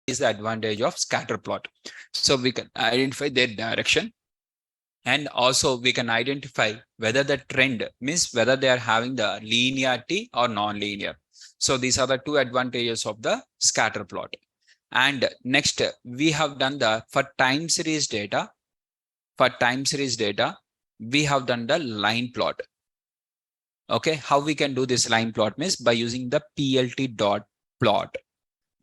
is the advantage of scatter plot. So we can identify their direction, and also we can identify whether the trend means whether they are having the linearity or non-linear. So these are the two advantages of the scatter plot. And next, we have done the for time series data. For time series data, we have done the line plot. Okay, how we can do this line plot means by using the PLT dot plot.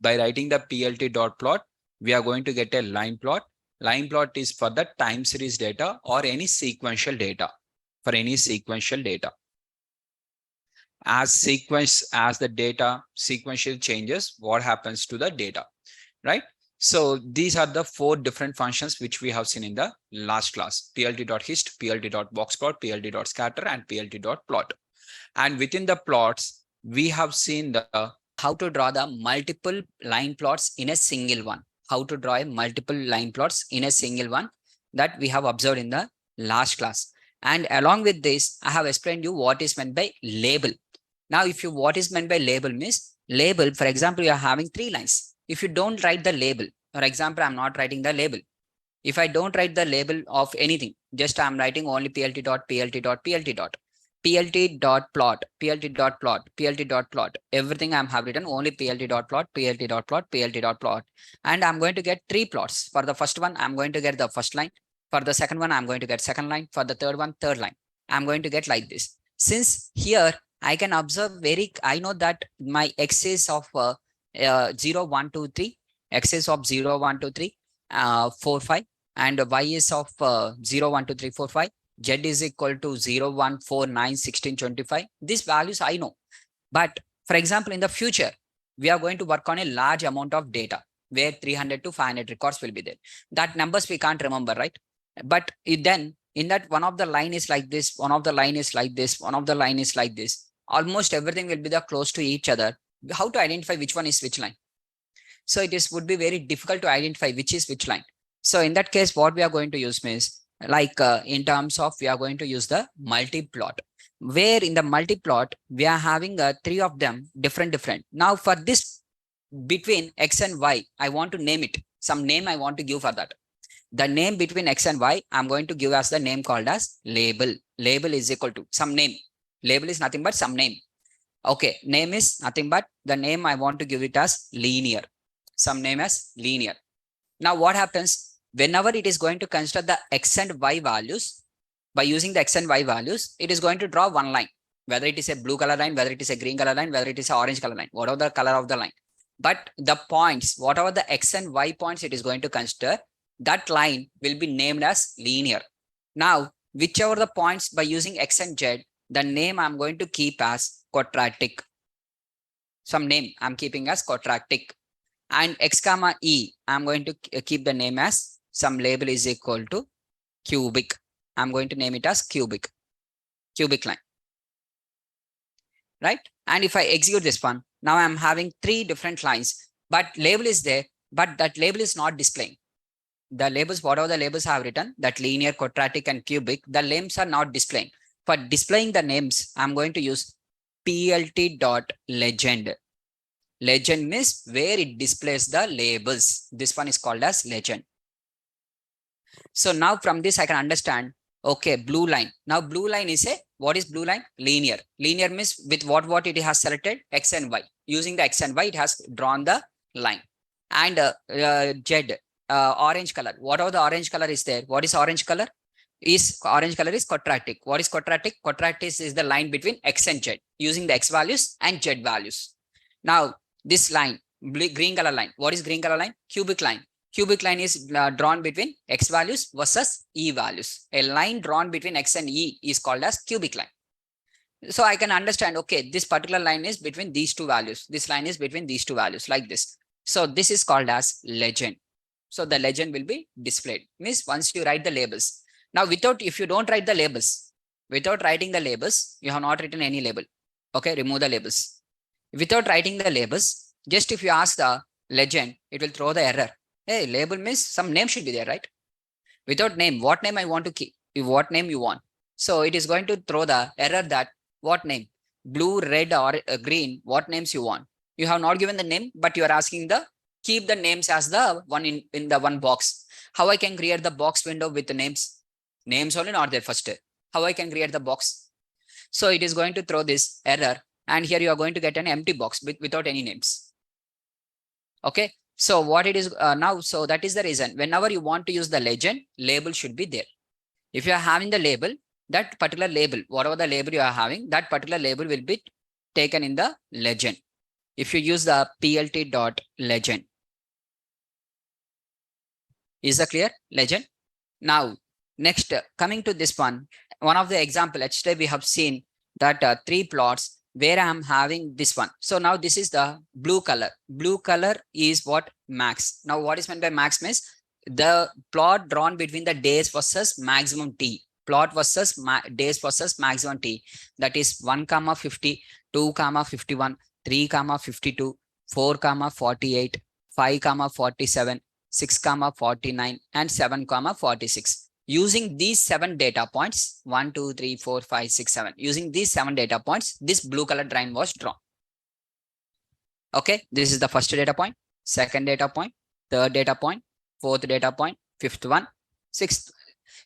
By writing the PLT dot plot, we are going to get a line plot. Line plot is for the time series data or any sequential data. For any sequential data, as the data sequential changes, what happens to the data, right? So these are the four different functions which we have seen in the last class: plt.hist, plt.boxplot, plt.scatter, and plt.plot. And within the plots, we have seen the how to draw the multiple line plots in a single one. How to draw a multiple line plots in a single one, that we have observed in the last class. And along with this, I have explained you what is meant by label. Now, if you what is meant by label means label, for example, you are having three lines. If you don't write the label, for example, I'm not writing the label. If I don't write the label of anything, just I'm writing only plt dot plt dot plt dot plt dot plot, plt dot plot, plt dot plot. Everything I have written only plt dot plot, plt dot plot, plt dot plot. And I'm going to get three plots. For the first one, I'm going to get the first line. For the second one, I'm going to get second line. For the third one, third line. I'm going to get like this. Since here I can observe I know that my axis of 0, 1, 2, 3, axis of 0, 1, 2, 3, 4, 5, and y is of 0, 1, 2, 3, 4, 5. Z is equal to 0, 1, 4, 9, 16, 25. These values I know. But for example, in the future, we are going to work on a large amount of data where 300 to 500 records will be there. That numbers we can't remember, right? But then in that one of the line is like this, one of the line is like this, one of the line is like this. Almost everything will be there close to each other. How to identify which one is which line? So it is would be very difficult to identify which is which line. So in that case, what we are going to use means like in terms of we are going to use the multi-plot, where in the multi-plot we are having three of them different. Now for this between x and y, I want to name it. Some name I want to give for that. The name between x and y, I'm going to give as the name called as label. Label is equal to some name. Label is nothing but some name. Okay, name is nothing but the name I want to give it as linear. Some name as linear. Now what happens? Whenever it is going to consider the x and y values, by using the x and y values, it is going to draw one line, whether it is a blue color line, whether it is a green color line, whether it is an orange color line, whatever the color of the line. But the points, whatever the x and y points it is going to consider, that line will be named as linear. Now, whichever the points by using x and z, the name I'm going to keep as quadratic. Some name I'm keeping as quadratic. And x comma e, I'm going to keep the name as some label is equal to cubic. I'm going to name it as cubic line, right? And if I execute this one, now I'm having three different lines, but label is there, but that label is not displaying. The labels, whatever the labels I have written, that linear, quadratic, and cubic, the names are not displaying. For displaying the names, I'm going to use plt.legend. Legend means where it displays the labels. This one is called as legend. So now from this, I can understand, okay, blue line. Now blue line is what is blue line? Linear. Linear means with what it has selected, x and y. Using the x and y, it has drawn the line. And Z, orange color. Whatever the orange color is there, what is orange color? Orange color is quadratic. What is quadratic? Quadratic is the line between x and z, using the x values and z values. Now this line, green color line. What is green color line? Cubic line. Cubic line is drawn between x values versus e values. A line drawn between x and e is called as cubic line. So I can understand, okay, this particular line is between these two values. This line is between these two values, like this. So this is called as legend. So the legend will be displayed. Means once you write the labels. Now if you don't write the labels, without writing the labels, you have not written any label. Okay, remove the labels. Without writing the labels, just if you ask the legend, it will throw the error. Hey, label means some name should be there, right? Without name, what name I want to keep? What name you want? So it is going to throw the error that what name? Blue, red, or green, what names you want? You have not given the name, but you are asking the keep the names as the one in the one box. How I can create the box window with the names? Names only not there first. How I can create the box? So it is going to throw this error, and here you are going to get an empty box without any names. Okay. So what it is now, so that is the reason whenever you want to use the legend, label should be there. If you are having the label, that particular label, whatever the label you are having, that particular label will be taken in the legend. If you use the plt.legend, is that clear? Legend. Now, next, coming to this one of the example, yesterday we have seen that 3 plots where I am having this one. So now this is the blue color. Blue color is what? Max. Now what is meant by max means the plot drawn between the days versus maximum t. Plot versus days versus maximum t. That is 1, 50, 2, 51, 3, 52, 4, 48, 5, 47, 6, 49, and 7, 46. Using these 7 data points, 1, 2, 3, 4, 5, 6, 7. Using these 7 data points, this blue color line was drawn. Okay, this is the first data point, second data point, third data point, fourth data point, fifth one, sixth.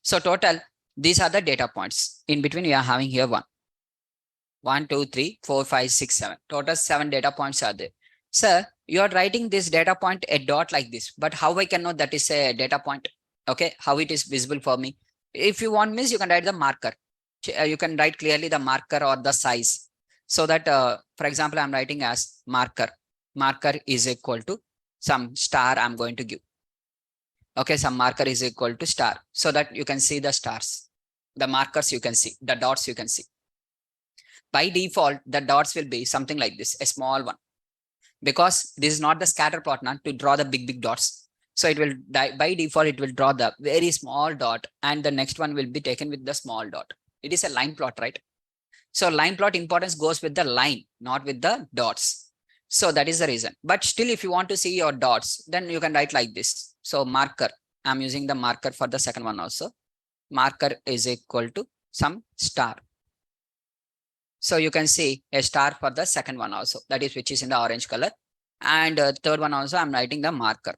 So total, these are the data points. In between, we are having here 1, 2, 3, 4, 5, 6, 7. Total 7 data points are there. Sir, you are writing this data point a dot like this, but how I can know that is a data point? Okay, how it is visible for me? If you want means you can write the marker. You can write clearly the marker or the size. So that, for example, I'm writing as marker. Marker is equal to some star I'm going to give. Okay, some marker is equal to star. So that you can see the stars. The markers you can see, the dots you can see. By default, the dots will be something like this, a small one. Because this is not the scatter plot now to draw the big dots. So it will, by default, it will draw the very small dot, and the next one will be taken with the small dot. It is a line plot, right? So line plot importance goes with the line, not with the dots. So that is the reason. But still, if you want to see your dots, then you can write like this. So marker, I'm using the marker for the second one also. Marker is equal to some star. So you can see a star for the second one also, that is which is in the orange color. And third one also, I'm writing the marker.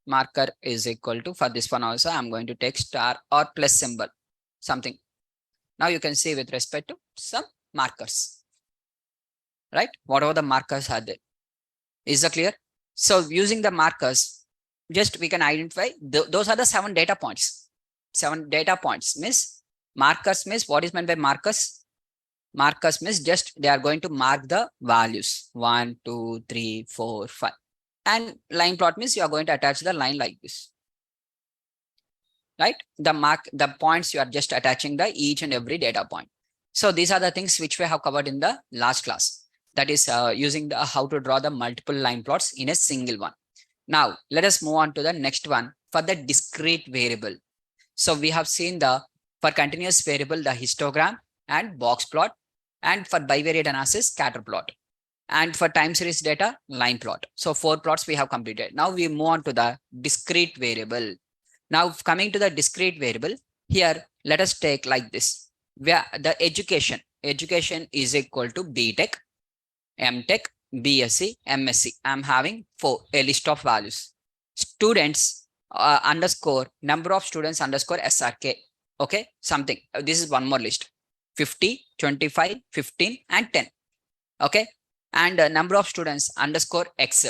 Marker is equal to, for this one also, I'm going to take star or plus symbol, something. Now you can see with respect to some markers, right? Whatever the markers are there. Is that clear? So using the markers, just we can identify, those are the 7 data points. 7 data points means markers means what is meant by markers? Markers means just they are going to mark the values 1, 2, 3, 4, 5. And line plot means you are going to attach the line like this. Right? The points you are just attaching the each and every data point. So these are the things which we have covered in the last class. That is using the how to draw the multiple line plots in a single one. Now let us move on to the next one for the discrete variable. So we have seen for continuous variable, the histogram and box plot, and for bivariate analysis, scatter plot, and for time series data, line plot. So 4 plots we have completed. Now we move on to the discrete variable. Now coming to the discrete variable, here let us take like this, where the education is equal to BTech, MTech, BSc, MSc. I'm having a list of values. Students underscore number of students underscore SRK. Okay, something. This is one more list. 50, 25, 15, and 10. Okay, and number of students underscore X.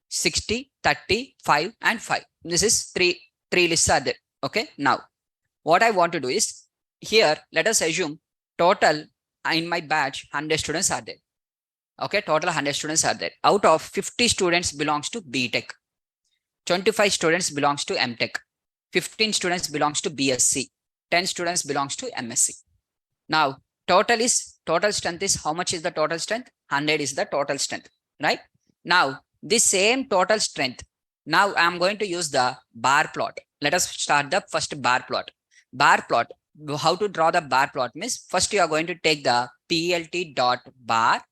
60, 30, 5, and 5. This is three lists are there. Okay, now what I want to do is here, let us assume total in my batch 100 students are there. Okay, total 100 students are there. Out of 50 students belongs to BTech, 25 students belongs to MTech, 15 students belongs to BSc, 10 students belongs to MSc. Now total strength is, how much is the total strength? 100 is the total strength, right? Now this same total strength, now I'm going to use the bar plot. Let us start the first bar plot. Bar plot, how to draw the bar plot means first you are going to take the plt.bar.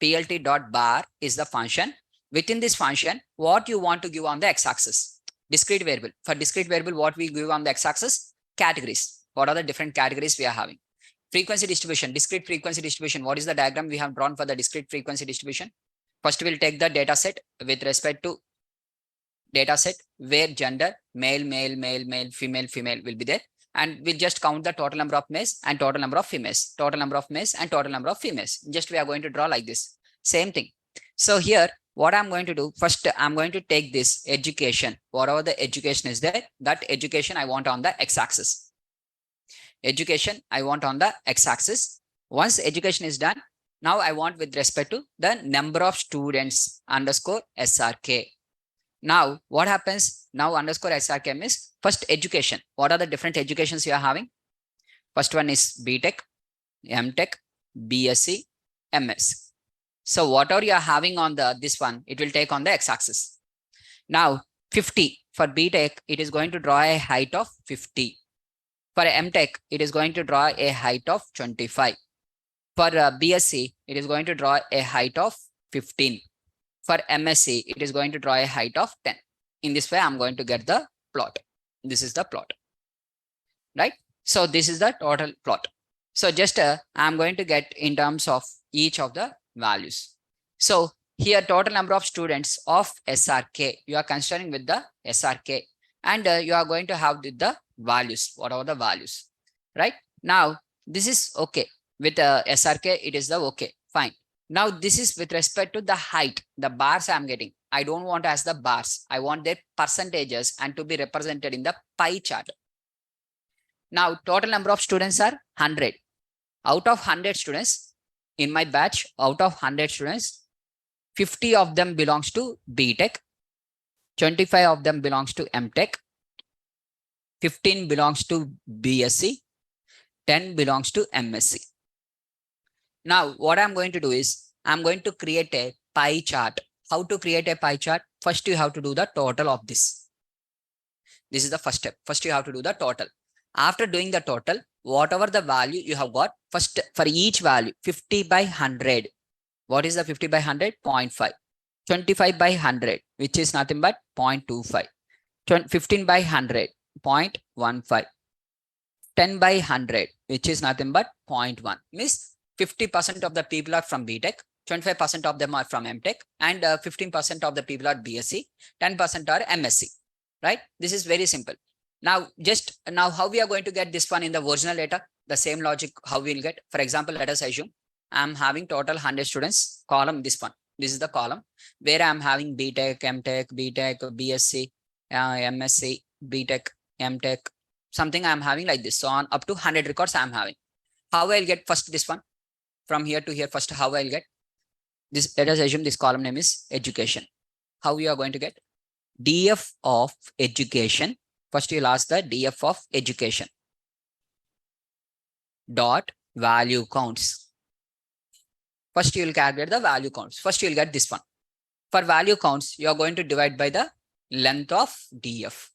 Plt.bar is the function. Within this function, what you want to give on the x-axis? Discrete variable. For discrete variable, what we give on the x-axis? Categories. What are the different categories we are having? Frequency distribution, discrete frequency distribution. What is the diagram we have drawn for the discrete frequency distribution? First, we'll take the data set with respect to data set where gender, male, male, male, male, female, female will be there. And we'll just count the total number of males and total number of females, total number of males and total number of females. Just we are going to draw like this. Same thing. So here, what I'm going to do, first, I'm going to take this education, whatever the education is there, that education I want on the x-axis. Education I want on the x-axis. Once education is done, now I want with respect to the number of students underscore SRK. Now, what happens now underscore SRK is first education. What are the different educations you are having? First one is BTech, MTech, BSc, MS. So whatever you are having on the this one, it will take on the x-axis. Now 50 for BTech, it is going to draw a height of 50. For MTech, it is going to draw a height of 25. For BSc, it is going to draw a height of 15. For MSc, it is going to draw a height of 10. In this way, I'm going to get the plot. This is the plot, right? So this is the total plot. So just I'm going to get in terms of each of the values. So here total number of students of SRK, you are considering with the SRK, and you are going to have the values, whatever the values, right? Now this is okay with SRK, it is the okay, fine. Now this is with respect to the height, the bars I'm getting. I don't want as the bars. I want their percentages and to be represented in the pie chart. Now total number of students are 100. Out of 100 students in my batch, out of 100 students, 50 of them belongs to BTech, 25 of them belongs to MTech, 15 belongs to BSc, 10 belongs to MSc. Now what I'm going to do is I'm going to create a pie chart. How to create a pie chart? First, you have to do the total of this. This is the first step. First, you have to do the total. After doing the total, whatever the value you have got, first for each value, 50 by 100. What is the 50 by 100? 0.5. 25 by 100, which is nothing but 0.25. 15 by 100, 0.15. 10 by 100, which is nothing but 0.1. Means 50% of the people are from BTech, 25% of them are from MTech, and 15% of the people are BSc, 10% are MSc, right? This is very simple. Now, how we are going to get this one in the original data? The same logic, how we will get. For example, let us assume I'm having total 100 students, column this one. This is the column where I'm having BTech, MTech, BTech, BSc, MSc, BTech, MTech, something I'm having like this. So on up to 100 records I'm having. How I'll get first this one? From here to here, first how I'll get this? Let us assume this column name is education. How you are going to get? DF of education. First you'll ask the DF of education dot value counts. First you will calculate the value counts. First you will get this one. For value counts, you are going to divide by the length of DF.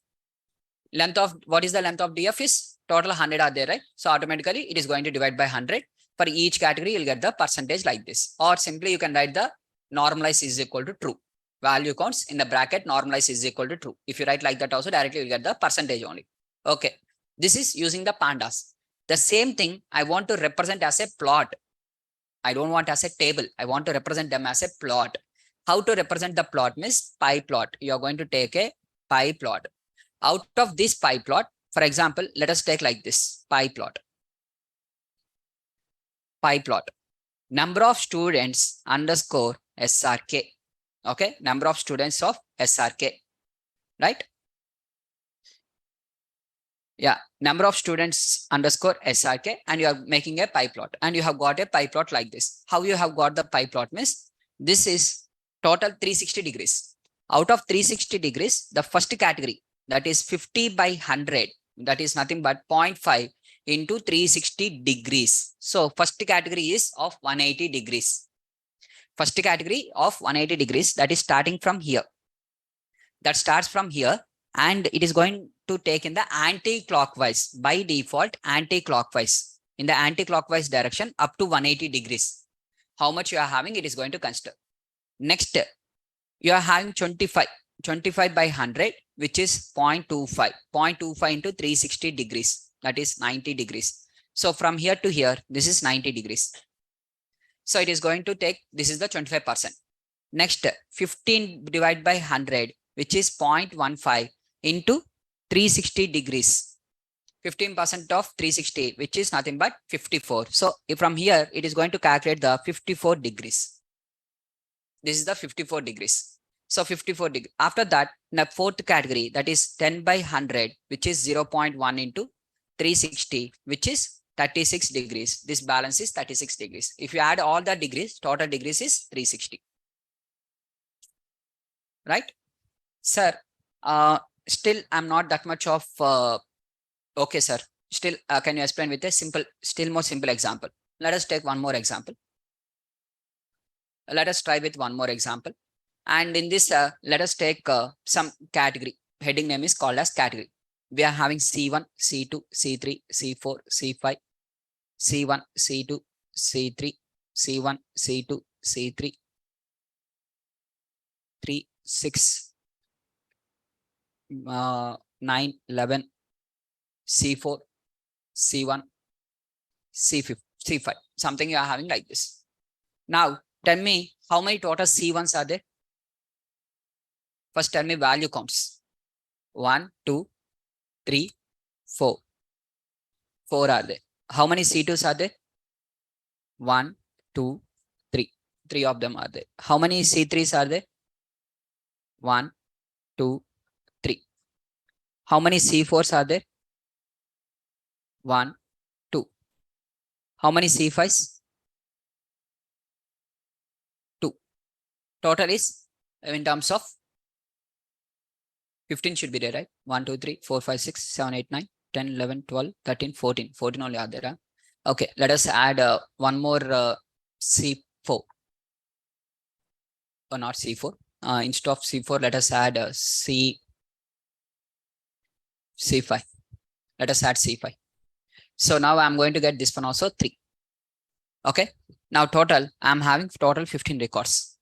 Length of, what is the length of DF is? Total 100 are there, right? So automatically it is going to divide by 100. For each category, you'll get the percentage like this. Or simply you can write the normalize is equal to true. Value counts in the bracket, normalize is equal to true. If you write like that also, directly you'll get the percentage only. Okay. This is using the pandas. The same thing I want to represent as a plot. I don't want as a table. I want to represent them as a plot. How to represent the plot means pie plot. You are going to take a pie plot. Out of this pie plot, for example, let us take like this pie plot. Pie plot. Number of students underscore SRK. Okay. Number of students of SRK. Right? Yeah. Number of students underscore SRK, and you are making a pie plot, and you have got a pie plot like this. How you have got the pie plot means this is total 360 degrees. Out of 360 degrees, the first category, that is 50 by 100, that is nothing but 0.5 into 360 degrees. So first category is of 180 degrees. First category of 180 degrees, that is starting from here. That starts from here, and it is going to take in the anti-clockwise, by default anti-clockwise, in the anti-clockwise direction up to 180 degrees. How much you are having, it is going to consider. Next, you are having 25 by 100, which is 0.25. 0.25 into 360 degrees, that is 90 degrees. So from here to here, this is 90 degrees. So it is going to take, this is the 25%. Next, 15 divided by 100, which is 0.15 into 360 degrees. 15% of 360, which is nothing but 54. So from here, it is going to calculate the 54 degrees. This is the 54 degrees. So 54 degrees. After that, the fourth category, that is 10 by 100, which is 0.1 into 360, which is 36 degrees. This balance is 36 degrees. If you add all the degrees, total degrees is 360. Right? Sir, still I'm not that much of, okay, sir. Still, can you explain with a simple, still more simple example? Let us take one more example. Let us try with one more example. And in this, let us take some category. Heading name is called as category. We are having C1, C2, C3, C4, C5, C1, C2, C3, C1, C2, C3, 3, 6, 9, 11, C4, C1, C5, C5. Something you are having like this. Now, tell me how many total C1s are there? First, tell me value counts. 1, 2, 3, 4. 4 are there. How many C2s are there? 1, 2, 3. 3 of them are there. How many C3s are there? 1, 2, 3. How many C4s are there? 1, 2. How many C5s? 2. Total is, in terms of 15 should be there, right? 1, 2, 3, 4, 5, 6, 7, 8, 9, 10, 11, 12, 13, 14. 14 only are there. Huh? Okay, let us add one more C4. Or not C4. Instead of C4, let us add C5. Let us add C5. So now I'm going to get this one also 3. Okay. Now total, I'm having total 15 records.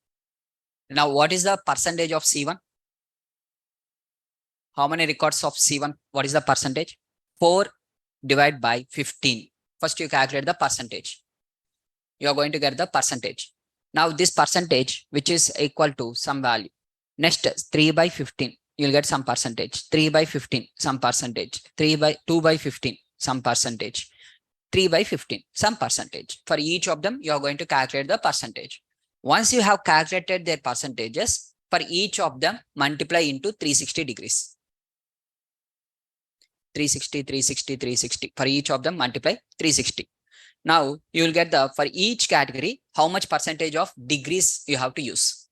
Now what is the percentage of C1? How many records of C1? What is the percentage? 4 divided by 15. First you calculate the percentage. You are going to get the percentage. Now this percentage, which is equal to some value. Next, 3 by 15. You'll get some percentage. 3 by 15, some percentage. 2 by 15, some percentage. 3 by 15, some percentage. For each of them, you are going to calculate the percentage. Once you have calculated their percentages, for each of them, multiply into 360 degrees. 360, 360, 360. For each of them, multiply 360. Now, you will get the, for each category, how much percentage of degrees you have to use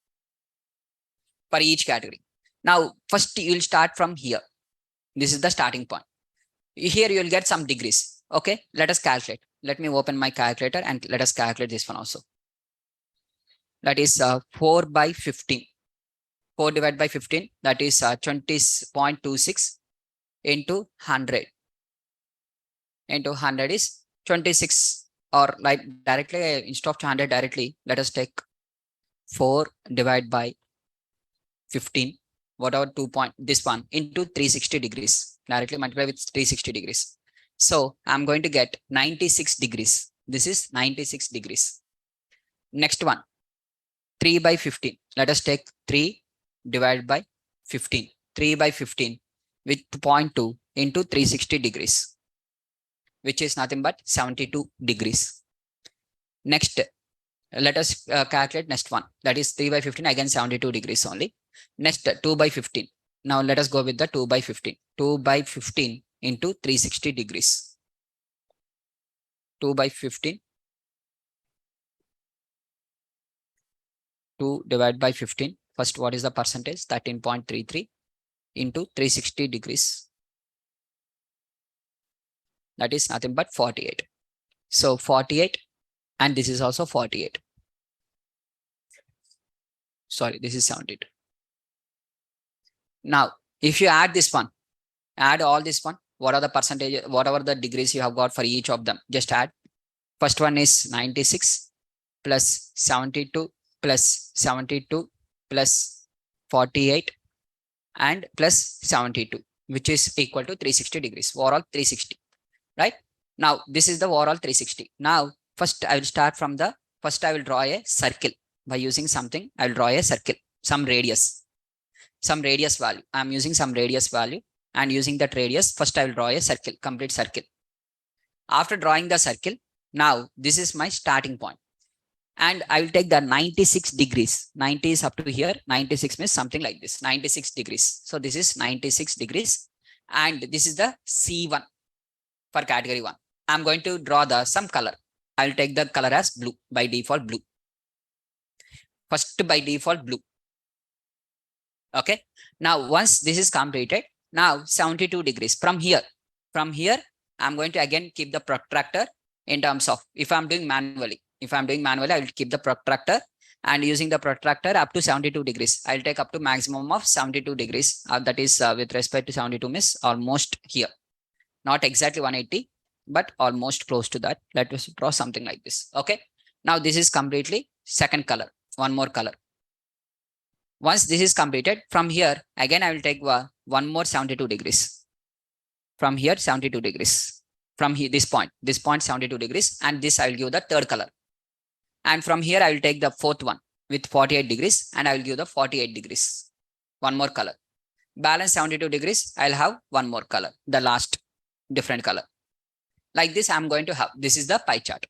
for each category. Now, first you will start from here. This is the starting point. Here you will get some degrees. Okay, let us calculate. Let me open my calculator and let us calculate this one also. That is 4 by 15. 4 divided by 15, that is 20.26 into 100. Into 100 is 26, or like directly, instead of 100 directly, let us take 4 divided by 15, whatever 2 point, this one, into 360 degrees. Directly multiply with 360 degrees. So I'm going to get 96 degrees. This is 96 degrees. Next one, 3 by 15. Let us take 3 divided by 15. 3 by 15 with 0.2 into 360 degrees, which is nothing but 72 degrees. Next, let us calculate next one. That is 3 by 15, again 72 degrees only. Next, 2 by 15. Now let us go with the 2 by 15. 2 by 15 into 360 degrees. 2 by 15. 2 divided by 15. First, what is the percentage? 13.33 into 360 degrees. That is nothing but 48. So 48, and this is also 48. Sorry, this is 72. Now, if you add this one, add all this one, what are the percentage, whatever the degrees you have got for each of them, just add. First one is 96 plus 72 plus 72 plus 48 and plus 72, which is equal to 360 degrees, overall 360, right? Now, this is the overall 360. Now, first I will start from the, first I will draw a circle. by using something. I'll draw a circle, some radius value. I'm using some radius value, and using that radius, first I will draw a circle, complete circle. After drawing the circle, now this is my starting point. And I will take the 96 degrees. 90 is up to here. 96 means something like this, 96 degrees. So this is 96 degrees. And this is the C1 for category 1. I'm going to draw the some color. I'll take the color as blue, by default blue. First by default blue. Okay. Now once this is completed, now 72 degrees from here. I'm going to again keep the protractor in terms of, if I'm doing manually, I will keep the protractor, and using the protractor up to 72 degrees. I'll take up to maximum of 72 degrees. That is with respect to 72 means almost here. Not exactly 180, but almost close to that. Let us draw something like this. Okay. Now this is completely second color. One more color. Once this is completed, from here, again, I will take one more 72 degrees. From here, 72 degrees. From here, this point 72 degrees. And this I will give the third color. And from here, I will take the fourth one with 48 degrees, and I will give the 48 degrees. One more color. Balance 72 degrees, I'll have one more color, the last different color. Like this, I'm going to have, this is the pie chart.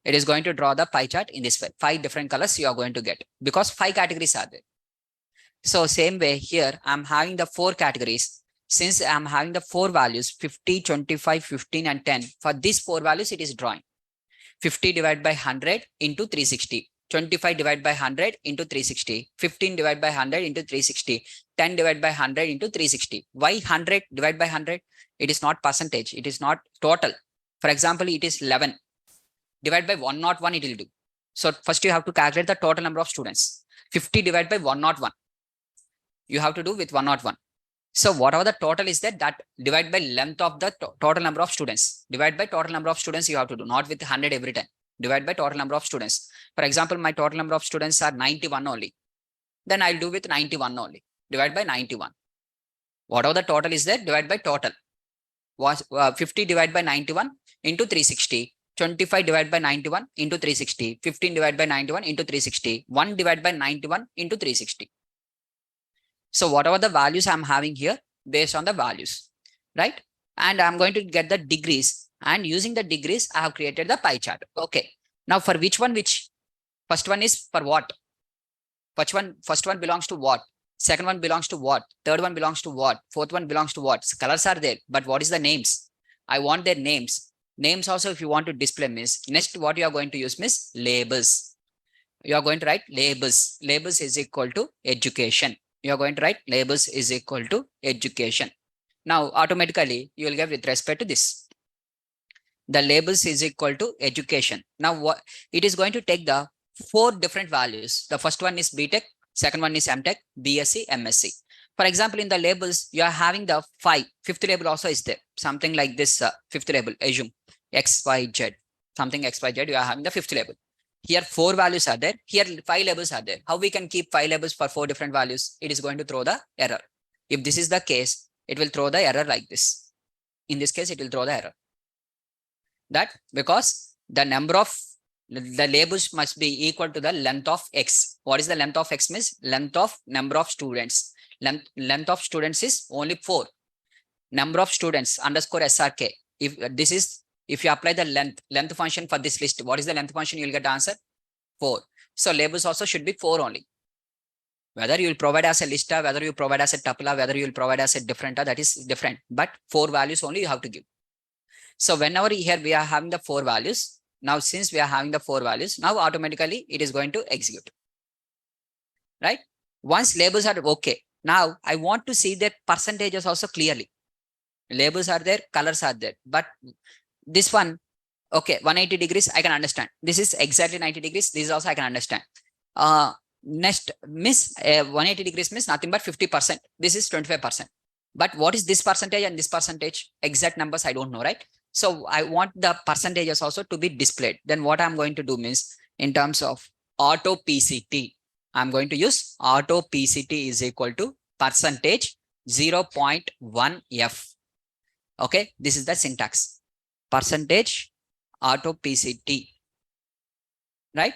It is going to draw the pie chart in this way. 5 different colors you are going to get, because 5 categories are there. So same way here, I'm having the 4 categories. Since I'm having the 4 values, 50, 25, 15, and 10, for these 4 values, it is drawing. 50 divided by 100 into 360. 25 divided by 100 into 360. 15 divided by 100 into 360. 10 divided by 100 into 360. Why 100 divided by 100? It is not percentage. It is not total. For example, it is 11. Divided by 101, it will do. So first you have to calculate the total number of students. 50 divided by 101. You have to do with 101. So whatever the total is that divide by length of the total number of students. Divide by total number of students you have to do, not with 100 every time. Divide by total number of students. For example, my total number of students are 91 only. Then I'll do with 91 only. Divide by 91. Whatever the total is there, divide by total. 50 divided by 91 into 360. 25 divided by 91 into 360. 15 divided by 91 into 360. 1 divided by 91 into 360. So whatever the values I'm having here, based on the values, right? And I'm going to get the degrees, and using the degrees, I have created the pie chart. Okay. Now for which one, first one is for what? First one belongs to what? Second one belongs to what? Third one belongs to what? Fourth one belongs to what? So colors are there, but what is the names? I want their names. Names also, if you want to display means, next what you are going to use means labels. You are going to write labels. Labels is equal to education. You are going to write labels is equal to education. Now, automatically, you will get with respect to this. The labels is equal to education. Now, what it is going to take the 4 different values. The first one is BTech, second one is MTech, BSc, MSc. For example, in the labels, you are having the 5th label also is there. Something like this 5th label, assume XYZ, something XYZ, you are having the 5th label. Here 4 values are there. Here 5 labels are there. How we can keep 5 labels for 4 different values? It is going to throw the error. If this is the case, it will throw the error like this. In this case, it will throw the error. That because the number of the labels must be equal to the length of X. What is the length of X means? Length of number of students. Length of students is only 4. Number of students underscore SRK. If you apply the length function for this list, what is the length function? You will get the answer 4. So labels also should be 4 only. Whether you will provide as a lista, whether you provide as a tuple, whether you will provide as a different, that is different. But 4 values only you have to give. So whenever here we are having the 4 values, now since we are having the 4 values, now automatically it is going to execute. Right? Once labels are okay, now I want to see their percentages also clearly. Labels are there, colors are there, but this one, okay, 180 degrees, I can understand. This is exactly 90 degrees. This is also I can understand. Next, 180 degrees means nothing but 50%. This is 25%. But what is this percentage and this percentage? Exact numbers I don't know, right? So I want the percentages also to be displayed. Then what I'm going to do means, in terms of auto PCT, I'm going to use auto PCT is equal to percentage 0.1F. Okay, this is the syntax. Percentage auto PCT, right?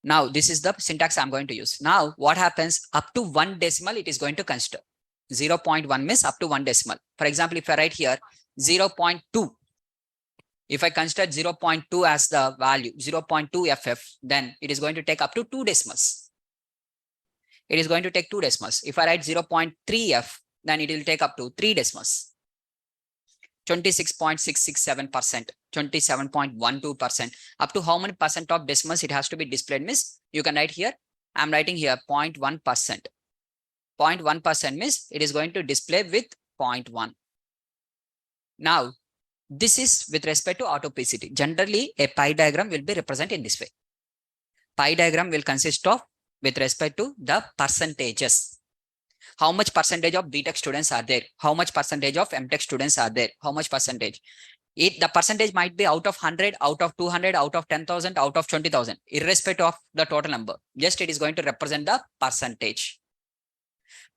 Now, this is the syntax I'm going to use. Now, what happens? Up to 1 decimal, it is going to consider. 0.1 means up to 1 decimal. For example, if I write here 0.2, if I consider 0.2 as the value, 0.2 FF, then it is going to take up to 2 decimals. It is going to take 2 decimals. If I write 0.3 F, then it will take up to 3 decimals. 26.667%, 27.12%. Up to how many percent of decimals it has to be displayed means you can write here. I'm writing here 0.1%. 0.1% means it is going to display with 0.1. Now, this is with respect to autopacity. Generally, a pie diagram will be represented in this way. Pie diagram will consist of with respect to the percentages. How much percentage of BTech students are there? How much percentage of MTech students are there? How much percentage? The percentage might be out of 100, out of 200, out of 10,000, out of 20,000, irrespective of the total number. Just it is going to represent the percentage.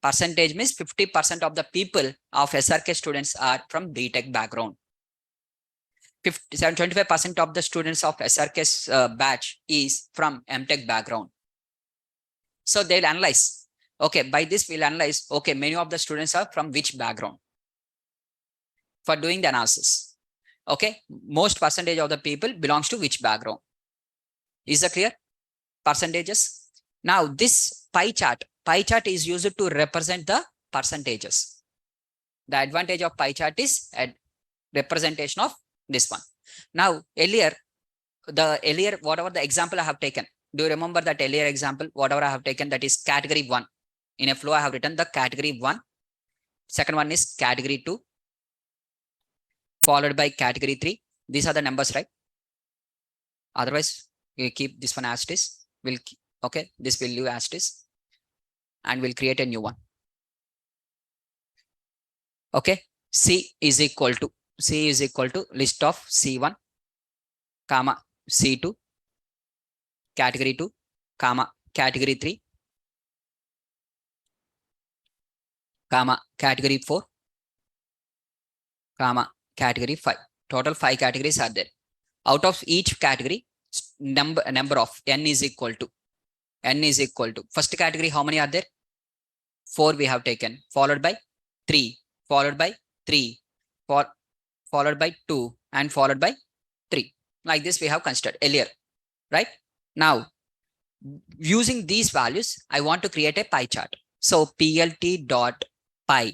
Percentage means 50% of the people of SRK students are from BTech background. 25% of the students of SRK's batch is from MTech background. So they'll analyze. Okay, by this we'll analyze, okay, many of the students are from which background for doing the analysis. Okay, most percentage of the people belongs to which background. Is that clear? Percentages. Now this pie chart is used to represent the percentages. The advantage of pie chart is a representation of this one. Now earlier, whatever the example I have taken, do you remember that earlier example, whatever I have taken, that is category 1. In a flow, I have written the category 1. Second one is category 2, followed by category 3. These are the numbers, right? Otherwise, we keep this one as it is. Okay, this will leave as it is. And we'll create a new one. Okay, C is equal to list of C1, comma, C2, category 2, comma, category 3, comma, category 4, comma, category 5. Total 5 categories are there. Out of each category, number of n is equal to. First category, how many are there? 4 we have taken, followed by 3, followed by 3, followed by 2, and followed by 3. Like this we have considered earlier, right? Now, using these values, I want to create a pie chart. So plt.pie.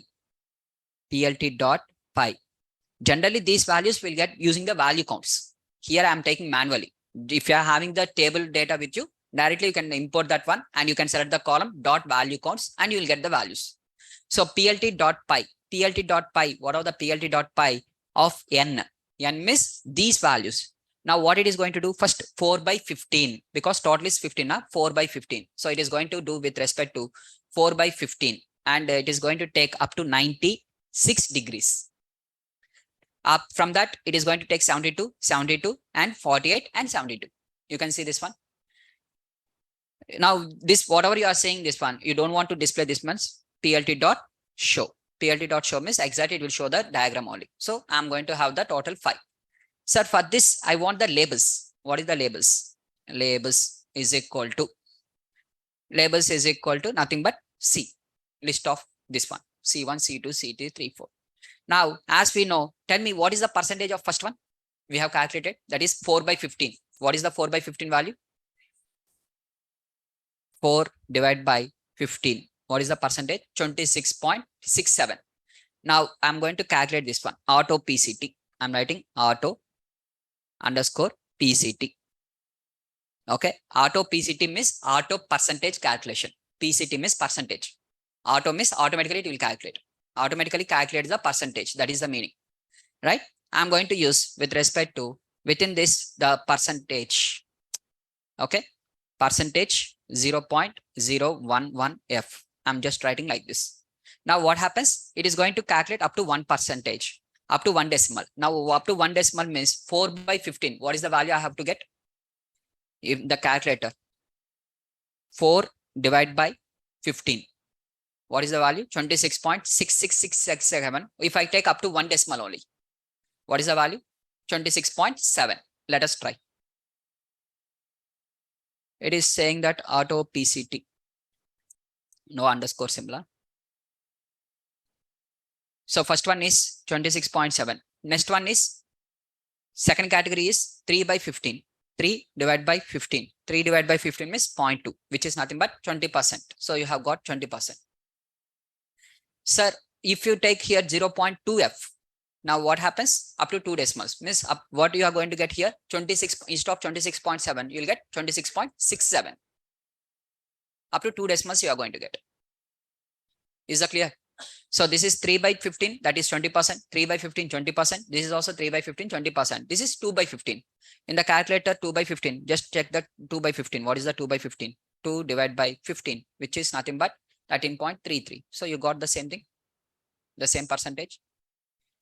Generally, these values will get using the value counts. Here I am taking manually. If you are having the table data with you, directly you can import that one and you can select the column dot value counts and you will get the values. So plt.pie. What are the plt.pie of n? N means these values. Now what it is going to do? First 4 by 15, because total is 15, 4 by 15. So it is going to do with respect to 4 by 15 and it is going to take up to 96 degrees. Up from that, it is going to take 72, and 48 and 72. You can see this one. Now this, whatever you are saying, this one, you don't want to display this one's plt.show. Plt.show means exactly it will show the diagram only. So I'm going to have the total 5. Sir, for this, I want the labels. What is the labels? Labels is equal to nothing but C. List of this one. C1, C2, C3, 3, 4. Now, as we know, tell me what is the percentage of first one? We have calculated, that is 4 by 15. What is the 4 by 15 value? 4 divided by 15. What is the percentage? 26.67. Now, I'm going to calculate this one. Auto PCT. I'm writing auto underscore PCT. Okay. Auto PCT means auto percentage calculation. PCT means percentage. Auto means automatically it will calculate. Automatically calculates the percentage. That is the meaning, right? I'm going to use with respect to within this the percentage. Okay, percentage 0.011f. I'm just writing like this. Now what happens? It is going to calculate up to 1%, up to 1 decimal. Now up to 1 decimal means 4 by 15. What is the value I have to get? If the calculator 4 divided by 15. What is the value? 26.66667. If I take up to 1 decimal only, what is the value? 26.7. Let us try. It is saying that auto PCT, no underscore symbol. So first one is 26.7. Next one is second category is 3 by 15. 3 divided by 15. 3 divided by 15 means 0.2, which is nothing but 20%. So you have got 20%. Sir, if you take here 0.2f, now what happens? Up to 2 decimals. Means up, what you are going to get here? 26 instead of 26.7, you'll get 26.67. Up to 2 decimals you are going to get. Is that clear? So this is 3 by 15, that is 20%. 3 by 15, 20%. This is also 3 by 15, 20%. This is 2 by 15. In the calculator, 2 by 15, just check the 2 by 15. What is the 2 by 15? 2 divided by 15, which is nothing but 13.33. So you got the same thing, the same percentage.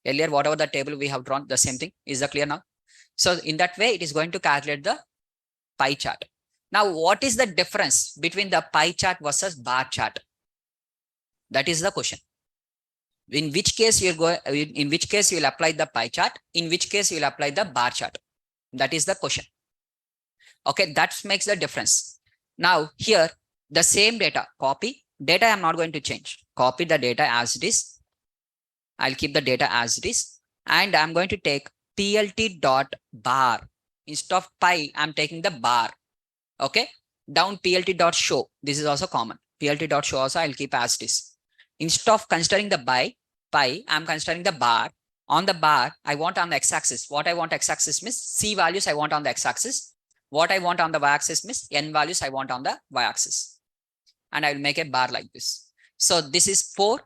Earlier, whatever the table we have drawn, the same thing. Is that clear now? So in that way, it is going to calculate the pie chart. Now, what is the difference between the pie chart versus bar chart? That is the question. In which case you will go, in which case you will apply the pie chart, in which case you will apply the bar chart. That is the question. Okay, that makes the difference. Now here, the same data, copy, data I am not going to change. Copy the data as it is. I'll keep the data as it is. And I'm going to take plt dot bar. Instead of pi, I'm taking the bar. Okay, down plt dot show. This is also common. Plt dot show also I'll keep as it is. Instead of considering the pi, I'm considering the bar. On the bar, I want on the x-axis. What I want x-axis means C values I want on the x-axis. What I want on the y-axis means N values I want on the y-axis. And I will make a bar like this. So this is 4.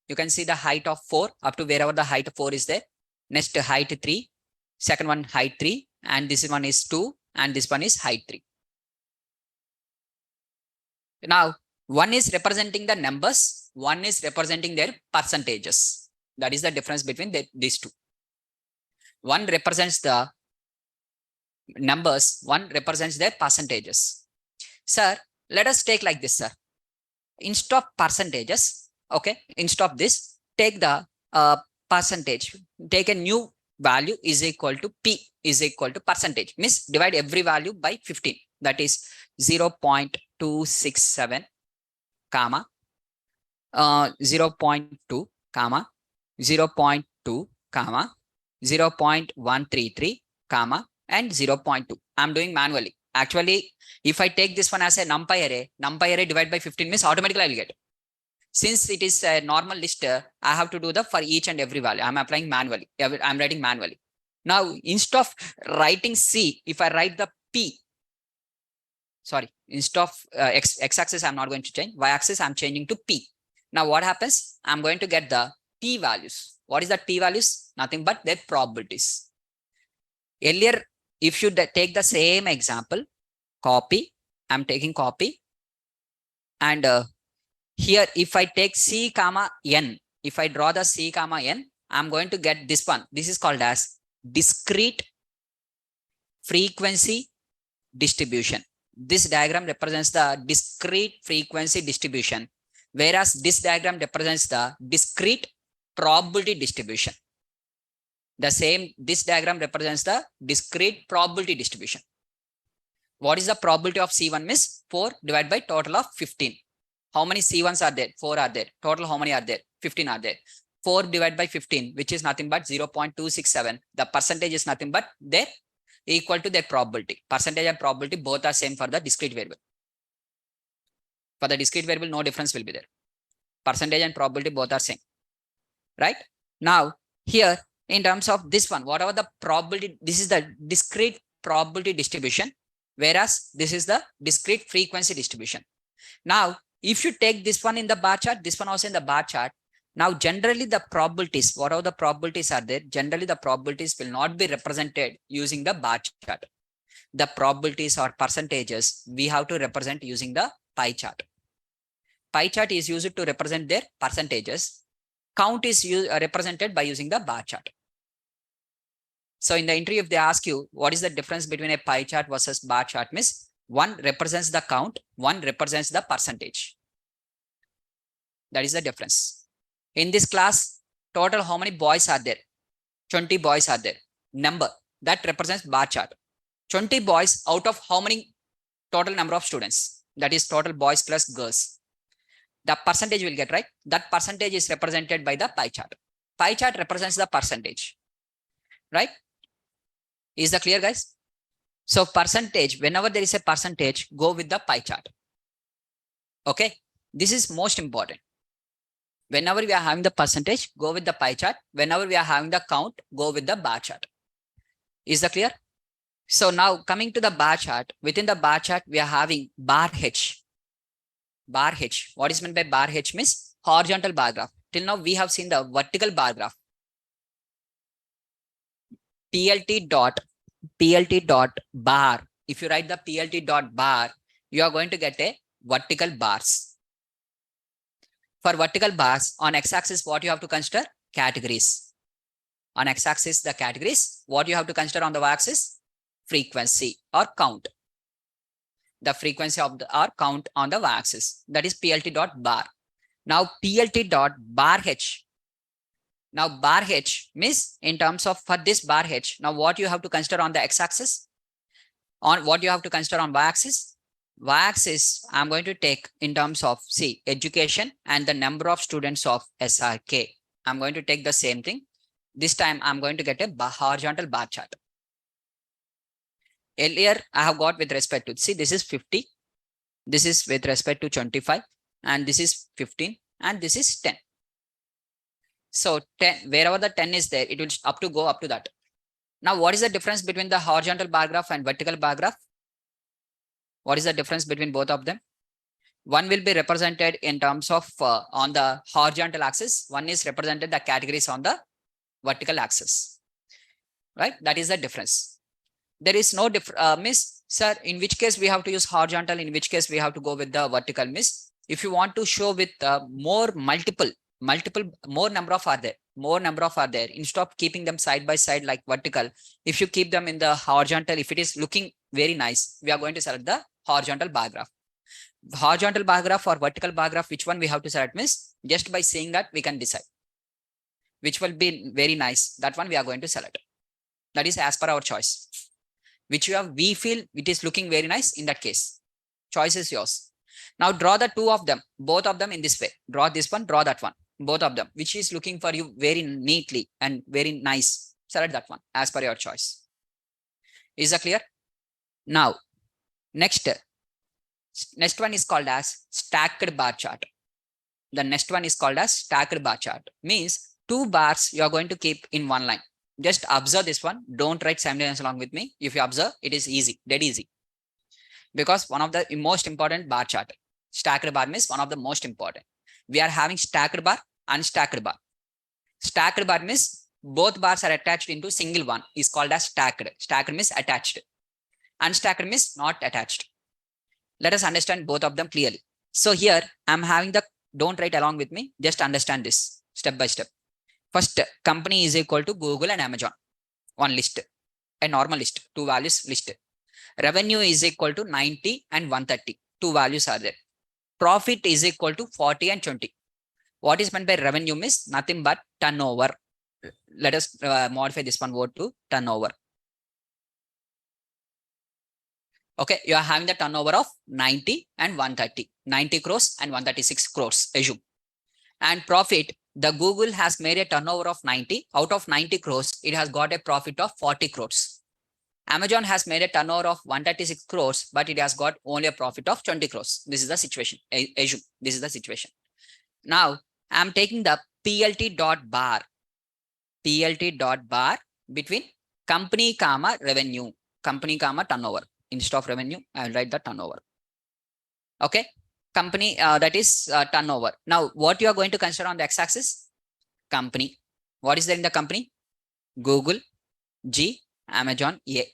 You can see the height of 4 up to wherever the height of 4 is there. Next height 3. Second one height 3. And this one is 2. And this one is height 3. Now, one is representing the numbers, one is representing their percentages. That is the difference between these two. One represents the numbers, one represents their percentages. Sir, let us take like this, sir. Instead of percentages, okay, instead of this, take the percentage. Take a new value is equal to P is equal to percentage. Means divide every value by 15. That is 0.267, comma, 0.2, comma, 0.2, comma, 0.133, comma, and 0.2. I'm doing manually. Actually, if I take this one as a numpy array divided by 15 means automatically I'll get. Since it is a normal list, I have to do the for each and every value. I'm applying manually. I'm writing manually. Now, instead of writing C, if I write the P, sorry, instead of x-axis, I'm not going to change. Y-axis, I'm changing to P. Now, what happens? I'm going to get the P values. What is that P values? Nothing but their probabilities. Earlier, if you take the same example, copy, I'm taking copy. And here, if I take C comma N, if I draw the C comma N, I'm going to get this one. This is called as discrete frequency distribution. This diagram represents the discrete frequency distribution, whereas this diagram represents the discrete probability distribution. The same, this diagram represents the discrete probability distribution. What is the probability of C1 means 4 divided by total of 15. How many C1s are there? 4 are there. Total how many are there? 15 are there. 4 divided by 15, which is nothing but 0.267. The percentage is nothing but their equal to their probability. Percentage and probability both are same for the discrete variable. For the discrete variable, no difference will be there. Percentage and probability both are same. Right? Now, here, in terms of this one, whatever the probability, this is the discrete probability distribution, whereas this is the discrete frequency distribution. Now, if you take this one in the bar chart, this one also in the bar chart, now generally the probabilities, whatever the probabilities are there, generally the probabilities will not be represented using the bar chart. The probabilities or percentages we have to represent using the pie chart. Pie chart is used to represent their percentages. Count is represented by using the bar chart. So in the interview, if they ask you what is the difference between a pie chart versus bar chart, means one represents the count, one represents the percentage. That is the difference. In this class, total how many boys are there? 20 boys are there. Number that represents bar chart. 20 boys out of how many total number of students, that is total boys plus girls. The percentage will get, right? That percentage is represented by the pie chart. Pie chart represents the percentage, right? Is that clear, guys? So percentage, whenever there is a percentage, go with the pie chart. Okay, this is most important. Whenever we are having the percentage, go with the pie chart. Whenever we are having the count, go with the bar chart. Is that clear? So now coming to the bar chart, within the bar chart, we are having bar H. Bar H. What is meant by bar H means horizontal bar graph. Till now, we have seen the vertical bar graph. PLT dot bar. If you write the PLT dot bar, you are going to get a vertical bars. For vertical bars, on x-axis, what you have to consider? Categories. On x-axis, the categories. What you have to consider on the y-axis? Frequency or count. The frequency of the or count on the y-axis. That is PLT dot bar. Now PLT dot bar H. Now bar H means in terms of for this bar H. Now what you have to consider on the x-axis? On what you have to consider on y-axis? Y-axis, I'm going to take in terms of, see, education and the number of students of SRK. I'm going to take the same thing. This time, I'm going to get a horizontal bar chart. Earlier, I have got with respect to, see, this is 50. This is with respect to 25. And this is 15. And this is 10. So 10, wherever the 10 is there, it will go up to that. Now, what is the difference between the horizontal bar graph and vertical bar graph? What is the difference between both of them? One will be represented in terms of on the horizontal axis. One is represented the categories on the vertical axis, right? That is the difference. There is no miss, sir, in which case we have to use horizontal, in which case we have to go with the vertical, miss. If you want to show with more number of are there, instead of keeping them side by side like vertical, if you keep them in the horizontal, if it is looking very nice, we are going to select the horizontal bar graph. Horizontal bar graph or vertical bar graph, which one we have to select, miss? Just by seeing that we can decide which will be very nice. That one we are going to select. That is as per our choice. Which we feel it is looking very nice. In that case, choice is yours. Now draw the two of them, both of them in this way. Draw this one, draw that one, both of them, which is looking for you very neatly and very nice. Select that one as per your choice. Is that clear? Now, next one is called as stacked bar chart. The next one is called as stacked bar chart. Means two bars you are going to keep in one line. Just observe this one. Don't write simultaneously along with me. If you observe, it is easy, dead easy. Because one of the most important bar chart. Stacked bar means one of the most important. We are having stacked bar and stacked bar. Stacked bar means both bars are attached into single one, is called as stacked. Stacked means attached. Unstacked means not attached. Let us understand both of them clearly. So here I'm having the, don't write along with me, just understand this step by step. First, company is equal to Google and Amazon. One list, a normal list, two values list. Revenue is equal to 90 and 130. Two values are there. Profit is equal to 40 and 20. What is meant by revenue means nothing but turnover. Let us modify this one word to turnover. Okay, you are having the turnover of 90 and 130. 90 crores and 136 crores, assume. And profit, the Google has made a turnover of 90. Out of 90 crores, it has got a profit of 40 crores. Amazon has made a turnover of 136 crores, but it has got only a profit of 20 crores. This is the situation. Assume this is the situation. Now, I'm taking the PLT dot bar. PLT dot bar between company, comma, revenue. Company, comma, turnover. Instead of revenue, I will write the turnover. Okay. Company, that is turnover. Now, what you are going to consider on the x-axis? Company. What is there in the company? Google, G, Amazon, A.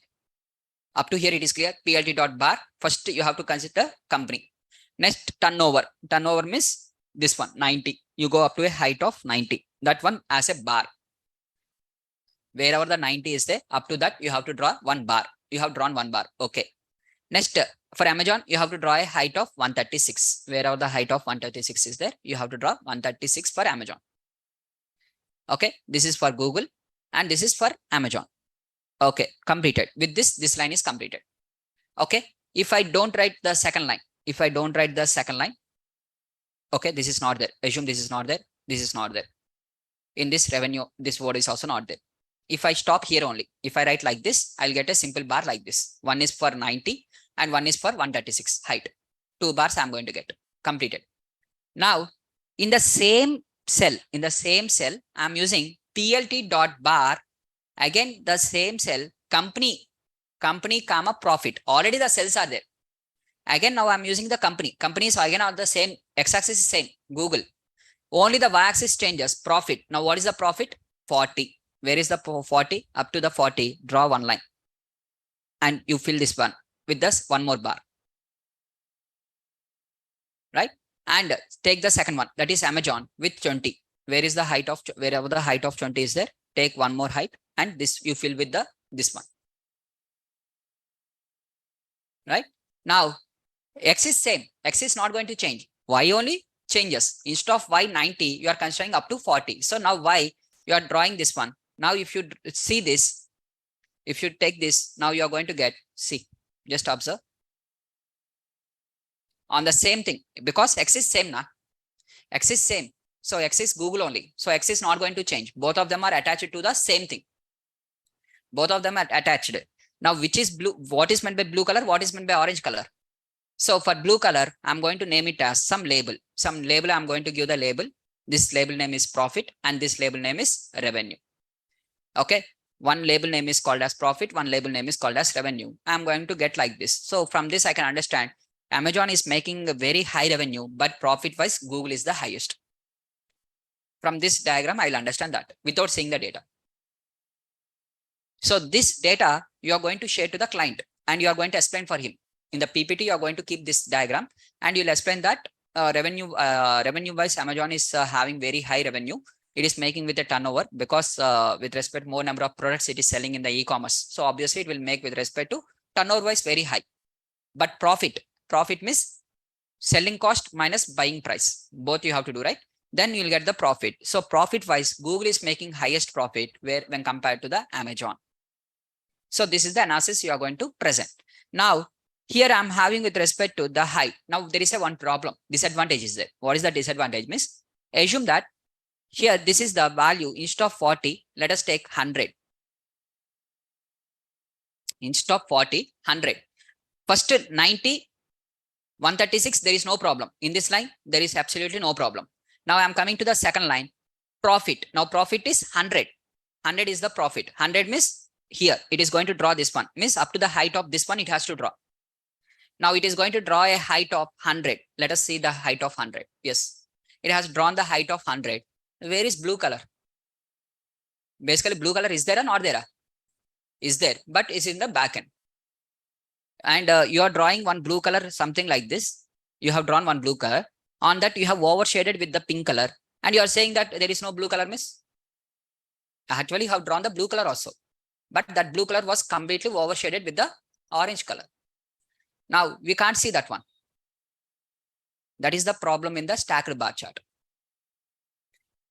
Up to here it is clear. PLT dot bar. First you have to consider company. Next, turnover. Turnover means this one, 90. You go up to a height of 90. That one as a bar. Wherever the 90 is there, up to that you have to draw one bar. You have drawn one bar. Okay. Next, for Amazon, you have to draw a height of 136. Wherever the height of 136 is there, you have to draw 136 for Amazon. Okay. This is for Google and this is for Amazon. Okay. Completed. With this line is completed. Okay. If I don't write the second line, okay, this is not there. Assume this is not there. This is not there. In this revenue, this word is also not there. If I stop here only, if I write like this, I'll get a simple bar like this. One is for 90 and one is for 136 height. 2 bars I'm going to get completed. Now, in the same cell, I'm using PLT dot bar. Again, the same cell, company, comma profit. Already the cells are there. Again, now I'm using the company. Company is again on the same, x-axis is same, Google. Only the y-axis changes, profit. Now, what is the profit? 40. Where is the 40? Up to the 40, draw one line. And you fill this one with this one more bar. Right? And take the second one, that is Amazon with 20. Where is the height of, wherever the height of 20 is there, take one more height and this you fill with the this one. Right? Now, x is same. X is not going to change. Y only changes. Instead of y 90, you are considering up to 40. So now y, you are drawing this one. Now, if you see this, if you take this, now you are going to get, see, just observe. On the same thing, because x is same, na? X is same. So x is Google only. So x is not going to change. Both of them are attached to the same thing. Both of them are attached. Now, which is blue? What is meant by blue color? What is meant by orange color? So for blue color, I'm going to name it as some label. Some label, I'm going to give the label. This label name is profit and this label name is revenue. Okay. One label name is called as profit. One label name is called as revenue. I'm going to get like this. So from this, I can understand Amazon is making a very high revenue, but profit wise, Google is the highest. From this diagram, I'll understand that without seeing the data. So this data, you are going to share to the client and you are going to explain for him. In the PPT, you are going to keep this diagram and you'll explain that revenue wise, Amazon is having very high revenue. It is making with a turnover because with respect more number of products it is selling in the e-commerce. So obviously it will make with respect to turnover wise very high. But profit means selling cost minus buying price. Both you have to do, right? Then you'll get the profit. So profit wise, Google is making highest profit when compared to the Amazon. So this is the analysis you are going to present. Now, here I'm having with respect to the height. Now there is a one problem. Disadvantage is there. What is the disadvantage? Means assume that here this is the value. Instead of 40, let us take 100. Instead of 40, 100. First 90, 136, there is no problem. In this line, there is absolutely no problem. Now I'm coming to the second line, profit. Now profit is 100. 100 is the profit. 100 means here, it is going to draw this one. Means up to the height of this one, it has to draw. Now it is going to draw a height of 100. Let us see the height of 100. Yes, it has drawn the height of 100. Where is blue color? Basically, blue color is there or not there? Is there, but is in the back end. And you are drawing one blue color, something like this. You have drawn one blue color. On that, you have overshaded with the pink color. And you are saying that there is no blue color, miss? Actually, you have drawn the blue color also. But that blue color was completely overshaded with the orange color. Now, we can't see that one. That is the problem in the stacked bar chart.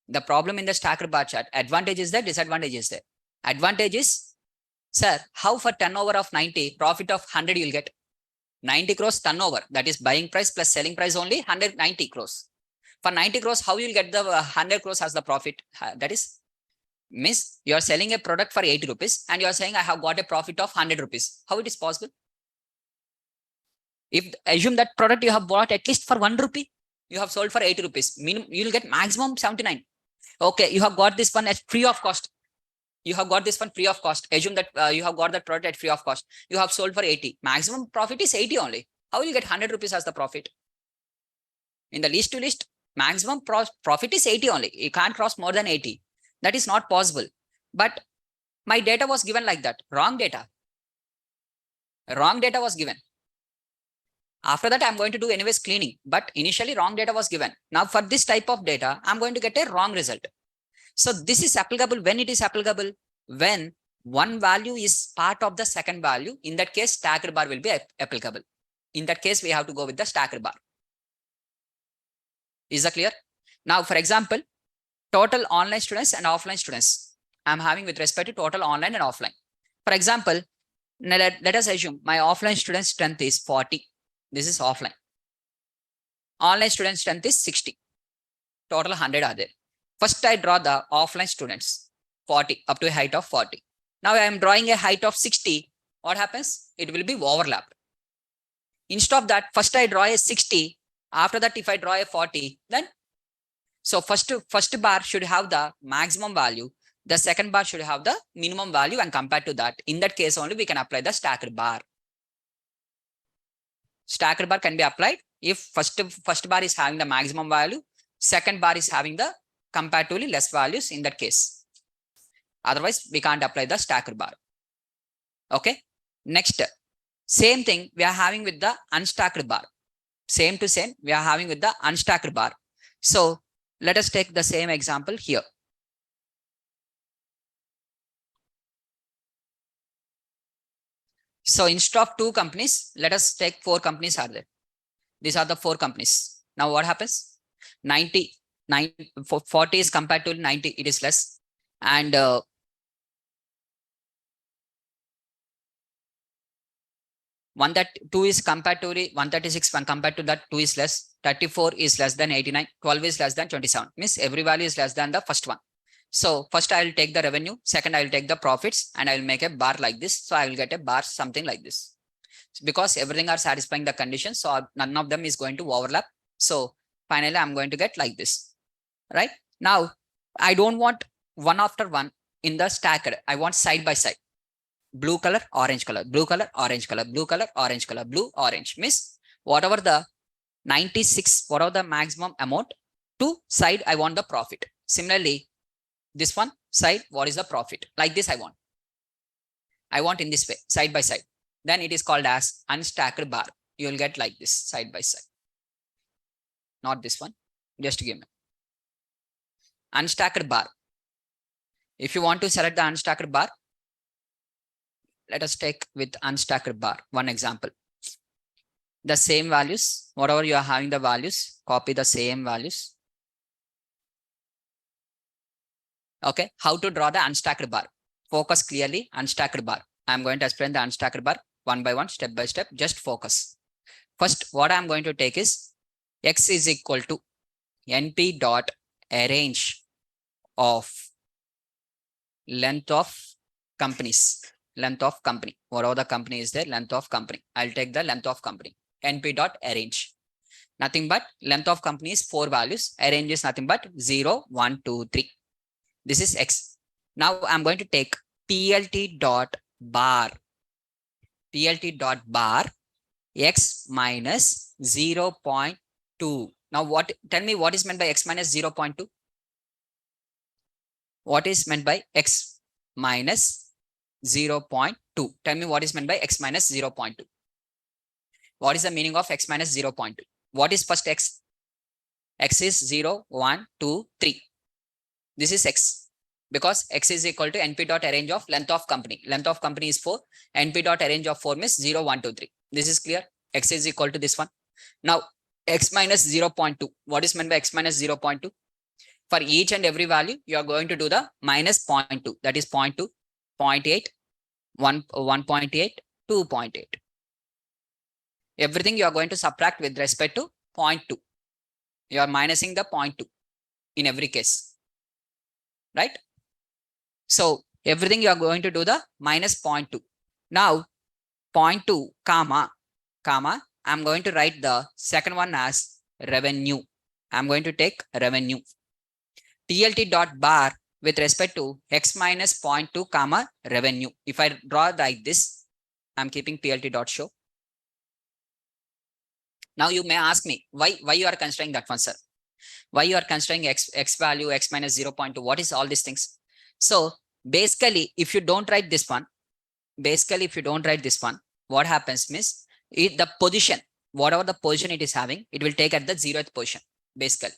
The problem in the stacked bar chart, advantage is there, disadvantage is there. Advantage is, sir, how for turnover of 90, profit of 100 you'll get? 90 crores turnover, that is buying price plus selling price only 190 crores. For 90 crores, how you'll get the 100 crores as the profit? That is, means you are selling a product for 80 rupees and you are saying I have got a profit of 100 rupees. How it is possible? If assume that product you have bought at least for 1 rupee, you have sold for 80 rupees, you'll get maximum 79. Okay, you have got this one at free of cost. You have got this one free of cost. Assume that you have got that product at free of cost. You have sold for 80. Maximum profit is 80 only. How will you get 100 rupees as the profit? In the least to least, maximum profit is 80 only. You can't cross more than 80. That is not possible. But my data was given like that. Wrong data. Wrong data was given. After that, I'm going to do anyways cleaning. But initially, wrong data was given. Now, for this type of data, I'm going to get a wrong result. So this is applicable when it is applicable, when one value is part of the second value. In that case, stacked bar will be applicable. In that case, we have to go with the stacked bar. Is that clear? Now, for example, total online students and offline students. I'm having with respect to total online and offline. For example, Now let us assume my offline student strength is 40. This is offline. Online student strength is 60. Total 100 are there. First, I draw the offline students 40 up to a height of 40. Now I am drawing a height of 60. What happens? It will be overlapped. Instead of that, first I draw a 60. After that, if I draw a 40, then so first bar should have the maximum value. The second bar should have the minimum value, and compared to that, in that case only we can apply the stacked bar. Stacked bar can be applied if first bar is having the maximum value, second bar is having the comparatively less values in that case. Otherwise, we can't apply the stacked bar. Okay. Next, same thing we are having with the unstacked bar. Same to same we are having with the unstacked bar. So let us take the same example here. So instead of 2 companies, let us take 4 companies are there. These are the 4 companies. Now what happens? 40 is compared to 90, it is less. And 2 is comparatively 136, when compared to that 2 is less. 34 is less than 89, 12 is less than 27. Means every value is less than the first one. So first I will take the revenue, second I will take the profits, and I will make a bar like this. So I will get a bar something like this. Because everything are satisfying the conditions, so none of them is going to overlap. So finally I'm going to get like this. Right? Now I don't want one after one in the stacked. I want side by side. Blue color, orange color, blue color, orange color, blue color, orange color, blue, orange. Means whatever the 96, whatever the maximum amount, to side I want the profit. Similarly, this one side, what is the profit? Like this I want. I want in this way, side by side. Then it is called as unstacked bar. You will get like this, side by side. Not this one. Just give me. Unstacked bar. If you want to select the unstacked bar, let us take with unstacked bar one example. The same values, whatever you are having the values, copy the same values. Okay, how to draw the unstacked bar? Focus clearly, unstacked bar. I'm going to explain the unstacked bar one by one, step by step. Just focus. First, what I'm going to take is x is equal to np dot arrange of length of companies. Length of company. Whatever the company is there, length of company. I'll take the length of company. np dot arrange. Nothing but length of company is 4 values. Arrange is nothing but 0, 1, 2, 3. This is x. Now I'm going to take plt dot bar. Plt dot bar x minus 0.2. Now tell me what is meant by x minus 0.2? What is meant by x minus 0.2? Tell me what is meant by x minus 0.2. What is the meaning of x minus 0.2? What is first x? X is 0, 1, 2, 3. This is x, because x is equal to np dot arrange of length of company. Length of company is 4. np dot arrange of 4 means 0, 1, 2, 3. This is clear. X is equal to this one. Now x minus 0.2. What is meant by x minus 0.2? For each and every value, you are going to do the minus 0.2. That is 0.2, 0.8, 1.8, 2.8. Everything you are going to subtract with respect to 0.2. You are minusing the 0.2 in every case. Right? So everything you are going to do the minus 0.2. Now 0.2 comma, I'm going to write the second one as revenue. I'm going to take revenue. TLT dot bar with respect to x minus 0.2 comma revenue. If I draw like this, I'm keeping PLT dot show. Now you may ask me why you are considering that one, sir? Why you are considering x value, x minus 0.2? What is all these things? So basically, if you don't write this one, what happens means the position, whatever the position it is having, it will take at the 0th position, basically.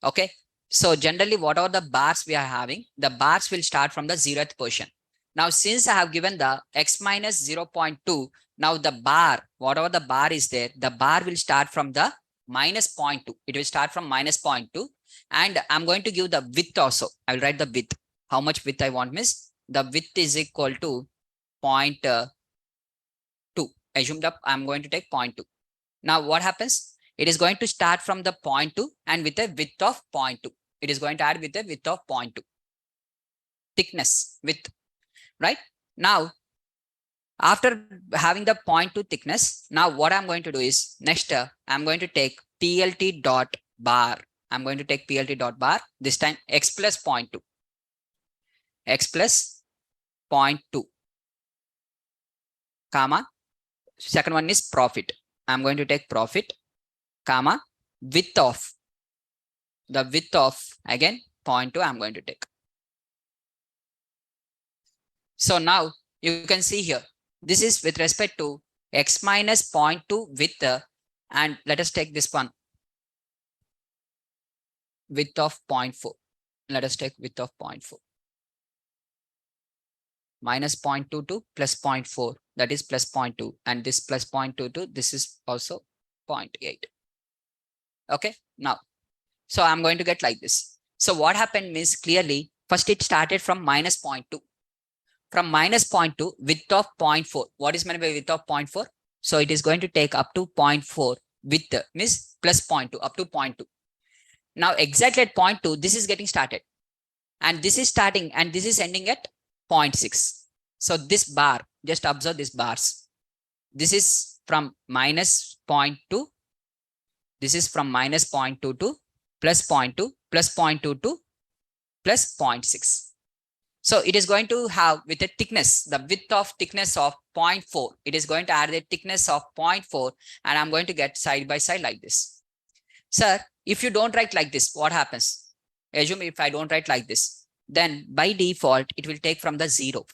Okay. So generally, whatever the bars we are having, the bars will start from the 0th position. Now, since I have given the x minus 0.2, now the bar, whatever the bar is there, the bar will start from the minus 0.2. It will start from minus 0.2. And I'm going to give the width also. I will write the width. How much width I want means the width is equal to 0.2. Assumed up, I'm going to take 0.2. Now what happens? It is going to start from the 0.2 and with a width of 0.2. It is going to add with a width of 0.2. Thickness, width, right? Now, after having the 0.2 thickness, now what I'm going to do is, next I'm going to take PLT dot bar. I'm going to take PLT dot bar, this time x plus 0.2. X plus 0.2, comma, second one is profit. I'm going to take profit, comma, width of, the width of, again, 0.2 I'm going to take. So now you can see here, this is with respect to x minus 0.2 width, and let us take this one, width of 0.4. Let us take width of 0.4. Minus 0.22 plus 0.4, that is plus 0.2, and this plus 0.22, this is also 0.8. Okay, now, so I'm going to get like this. So what happened means, clearly, first it started from minus 0.2. From minus 0.2, width of 0.4. What is meant by width of 0.4? So it is going to take up to 0.4 width, means plus 0.2, up to 0.2. Now exactly at 0.2, this is getting started. And this is starting and this is ending at 0.6. So this bar, just observe these bars. This is from minus 0.2. This is from minus 0.2 to plus 0.2, plus 0.2 to plus 0.6. So it is going to have with a thickness, the width of thickness of 0.4. It is going to add the thickness of 0.4, and I'm going to get side by side like this. Sir, if you don't write like this, what happens? Assume if I don't write like this, then by default, it will take from the 0.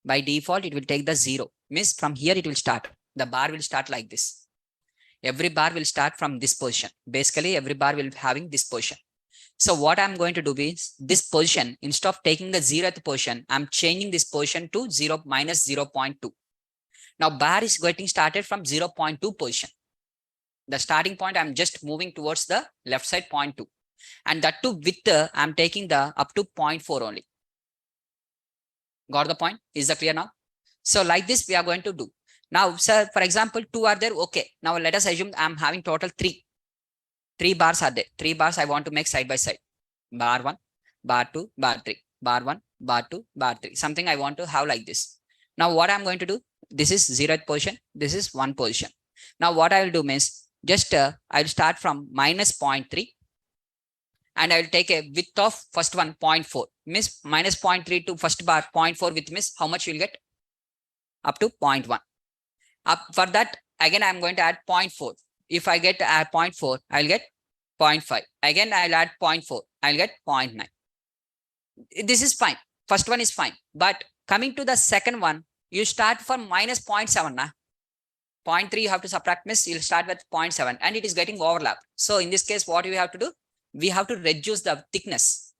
By default, it will take the 0. Means from here it will start. The bar will start like this. Every bar will start from this position. Basically, every bar will be having this position. So what I'm going to do is, this position, instead of taking the 0th position, I'm changing this position to 0 minus 0.2. Now bar is getting started from 0.2 position. The starting point, I'm just moving towards the left side 0.2. And that too width, I'm taking the up to 0.4 only. Got the point? Is that clear now? So like this, we are going to do. Now, sir, for example, 2 are there. Okay. Now let us assume I'm having total 3. 3 bars are there. 3 bars I want to make side by side. Bar 1, bar 2, bar 3. Bar 1, bar 2, bar 3. Something I want to have like this. Now what I'm going to do, this is 0th position. This is 1 position. Now what I will do means, just I'll start from minus 0.3. And I will take a width of first one 0.4. Means minus 0.3 to first bar 0.4 width means how much you will get? Up to 0.1. Up for that, again I'm going to add 0.4. If I get 0.4, I'll get 0.5. Again, I'll add 0.4. I'll get 0.9. This is fine. First one is fine. But coming to the second one, you start from minus 0.7. Nah? 0.3 you have to subtract, means you'll start with 0.7 and it is getting overlapped. So in this case, what we have to do? We have to reduce the thickness.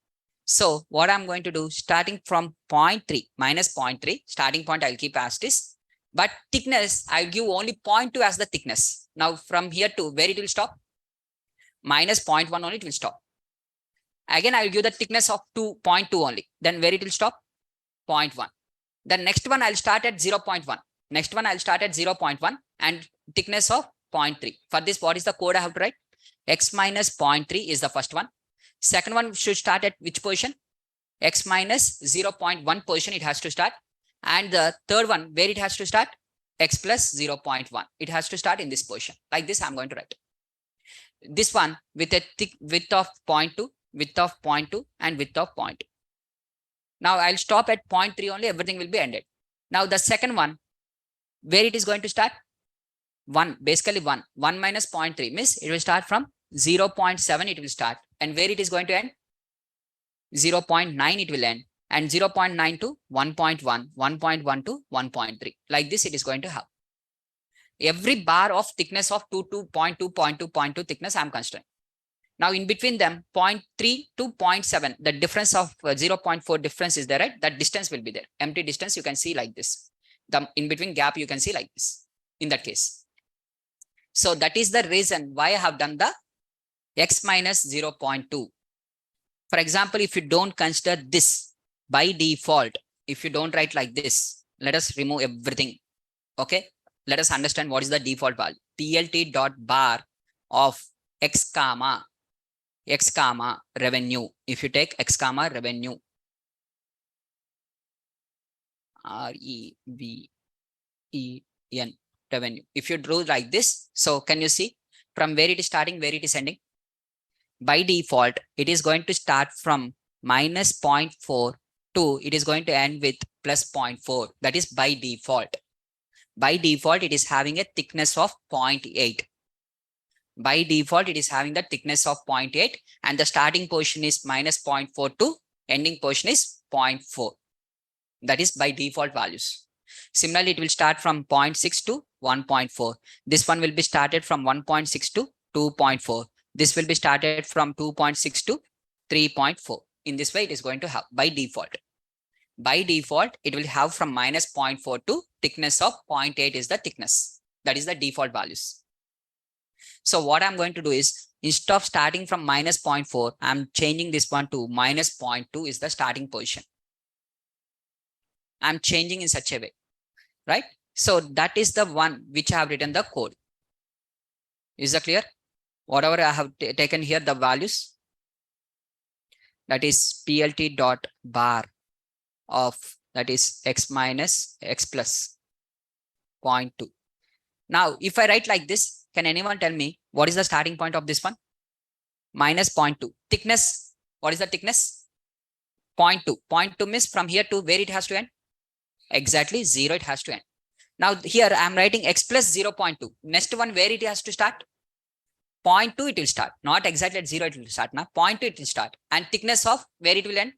So what I'm going to do, starting from 0.3, minus 0.3, starting point I'll keep as this. But thickness, I'll give only 0.2 as the thickness. Now from here to where it will stop? Minus 0.1 only it will stop. Again, I will give the thickness of 2.2 only. Then where it will stop? 0.1. The next one I'll start at 0.1. Next one I'll start at 0.1 and thickness of 0.3. For this, what is the code I have to write? X minus 0.3 is the first one. Second one should start at which position? X minus 0.1 position it has to start. And the third one, where it has to start? X plus 0.1. It has to start in this position. Like this, I'm going to write. This one with a thick width of 0.2, width of 0.2, and width of 0.2. Now I'll stop at 0.3 only, everything will be ended. Now the second one, where it is going to start? 1, basically 1. 1 minus 0.3 means it will start from 0.7, it will start. And where it is going to end? 0.9 it will end. And 0.9 to 1.1, 1.1 to 1.3. Like this it is going to have. Every bar of thickness of 0.2, 0.2 thickness I am considering. Now in between them, 0.3 to 0.7, the difference of 0.4 difference is there, right? That distance will be there. Empty distance you can see like this. The in between gap you can see like this in that case. So that is the reason why I have done the x minus 0.2. For example, if you don't consider this by default, if you don't write like this, let us remove everything. Okay, let us understand what is the default value. PLT dot bar of x comma revenue. If you take x comma revenue, REVEN, revenue. If you drew like this, so can you see from where it is starting, where it is ending? By default, it is going to start from minus 0.4 to it is going to end with plus 0.4. That is by default. By default, it is having a thickness of 0.8. By default, it is having the thickness of 0.8 and the starting portion is minus 0.4 to ending portion is 0.4. That is by default values. Similarly, it will start from 0.6 to 1.4. This one will be started from 1.6 to 2.4. This will be started from 2.6 to 3.4. In this way, it is going to have by default. By default, it will have from minus 0.4 to thickness of 0.8 is the thickness. That is the default values. So what I'm going to do is, instead of starting from minus 0.4, I'm changing this one to minus 0.2 is the starting position. I'm changing in such a way, right? So that is the one which I have written the code. Is that clear? Whatever I have taken here, the values, that is PLT dot bar of that is x minus x plus 0.2. Now, if I write like this, can anyone tell me what is the starting point of this one? Minus 0.2. Thickness, what is the thickness? 0.2. 0.2 means from here to where it has to end? Exactly 0 it has to end. Now here I am writing x plus 0.2. Next one where it has to start? 0.2 it will start. Not exactly at 0 it will start. Now 0.2 it will start. And thickness of where it will end?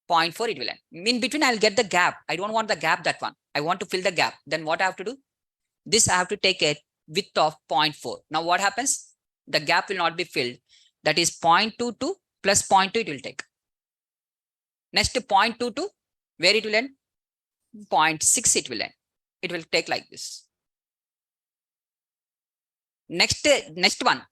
0.4 it will end. In between I'll get the gap. I don't want the gap, that one. I want to fill the gap. Then what I have to do? This I have to take a width of 0.4. Now what happens? The gap will not be filled. That is 0.2 to plus 0.2 it will take. Next 0.2 to where it will end? 0.6 it will end. It will take like this. Next one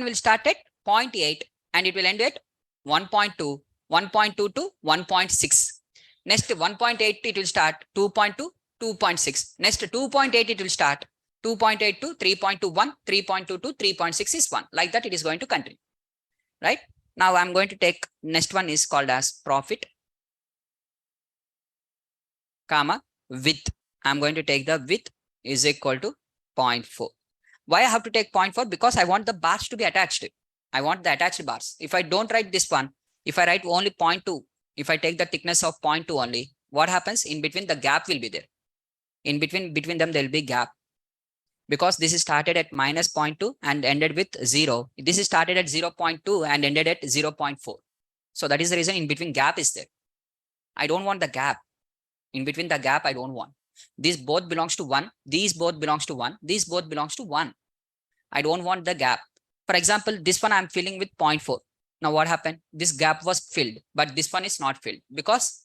will start at 0.8 and it will end at 1.2, 1.2 to 1.6. Next 1.8 it will start 2.2, 2.6. Next 2.8 it will start 2.8 to 3.21, 3.2 to 3.6 is 1. Like that it is going to continue, right? Now I'm going to take next one is called as profit, comma, width. I'm going to take the width is equal to 0.4. Why I have to take 0.4? Because I want the bars to be attached. I want the attached bars. If I don't write this one, if I write only 0.2, if I take the thickness of 0.2 only, what happens? In between the gap will be there. In between them, there will be gap. Because this is started at minus 0.2 and ended with 0. This is started at 0.2 and ended at 0.4. So that is the reason in between gap is there. I don't want the gap. In between the gap, I don't want. These both belongs to 1. These both belongs to 1. These both belongs to 1. I don't want the gap. For example, this one I'm filling with 0.4. Now what happened? This gap was filled, but this one is not filled because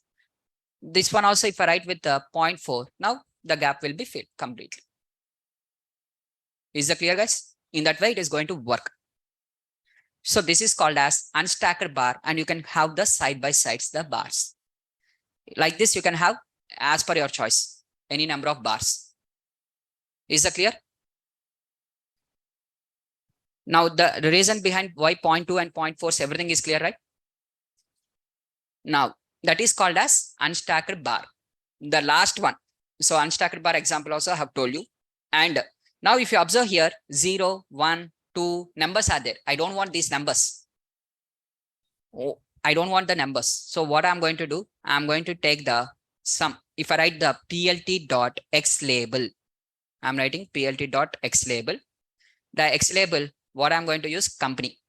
this one also, if I write with 0.4, now the gap will be filled completely. Is that clear, guys? In that way, it is going to work. So this is called as unstacked bar, and you can have the side by sides, the bars. Like this, you can have as per your choice, any number of bars. Is that clear? Now the reason behind why 0.2 and 0.4, everything is clear, right? Now that is called as unstacked bar. The last one. So unstacked bar example also I have told you. And now if you observe here, 0, 1, 2 numbers are there. I don't want these numbers. Oh, I don't want the numbers. So what I'm going to do, I'm going to take the sum. If I write the plt dot x label, I'm writing plt dot x label. The x label, what I'm going to use, company.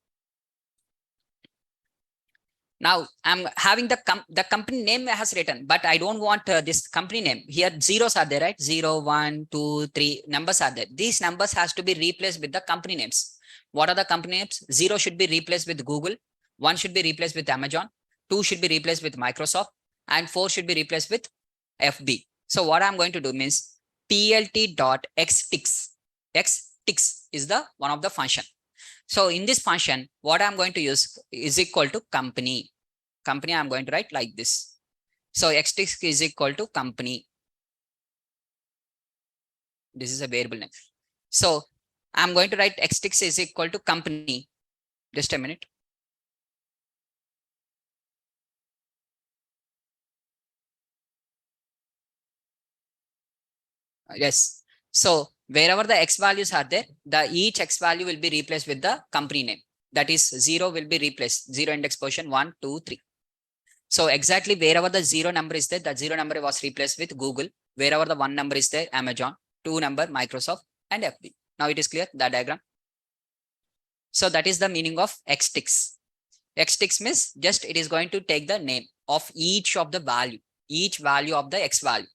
Now I'm having the company name has written, but I don't want this company name. Here zeros are there, right? 0, 1, 2, 3 numbers are there. These numbers has to be replaced with the company names. What are the company names? 0 should be replaced with Google. 1 should be replaced with Amazon. 2 should be replaced with Microsoft. And 4 should be replaced with FB. So what I'm going to do means plt dot xticks. Xticks is the one of the function. So in this function, what I'm going to use is equal to company. Company I'm going to write like this. So xticks is equal to company. This is a variable name. So I'm going to write xtix is equal to company. Just a minute. Yes. So wherever the x values are there, the each x value will be replaced with the company name. That is 0 will be replaced. 0 index position 1, 2, 3. So exactly wherever the 0 number is there, the 0 number was replaced with Google. Wherever the 1 number is there, Amazon. 2 number, Microsoft and FB. Now it is clear, the diagram. So that is the meaning of xtix. Xtix means just it is going to take the name of each of the value, each value of the x value.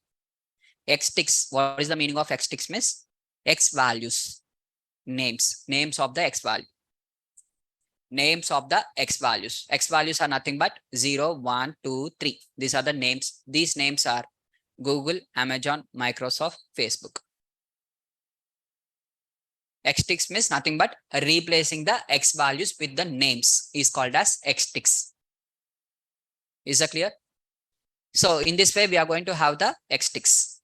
Xtix, what is the meaning of xtix means? X values, names of the x value. Names of the x values. X values are nothing but 0, 1, 2, 3. These are the names. These names are Google, Amazon, Microsoft, Facebook. Xtix means nothing but replacing the x values with the names is called as xtix. Is that clear? So in this way, we are going to have the xtix.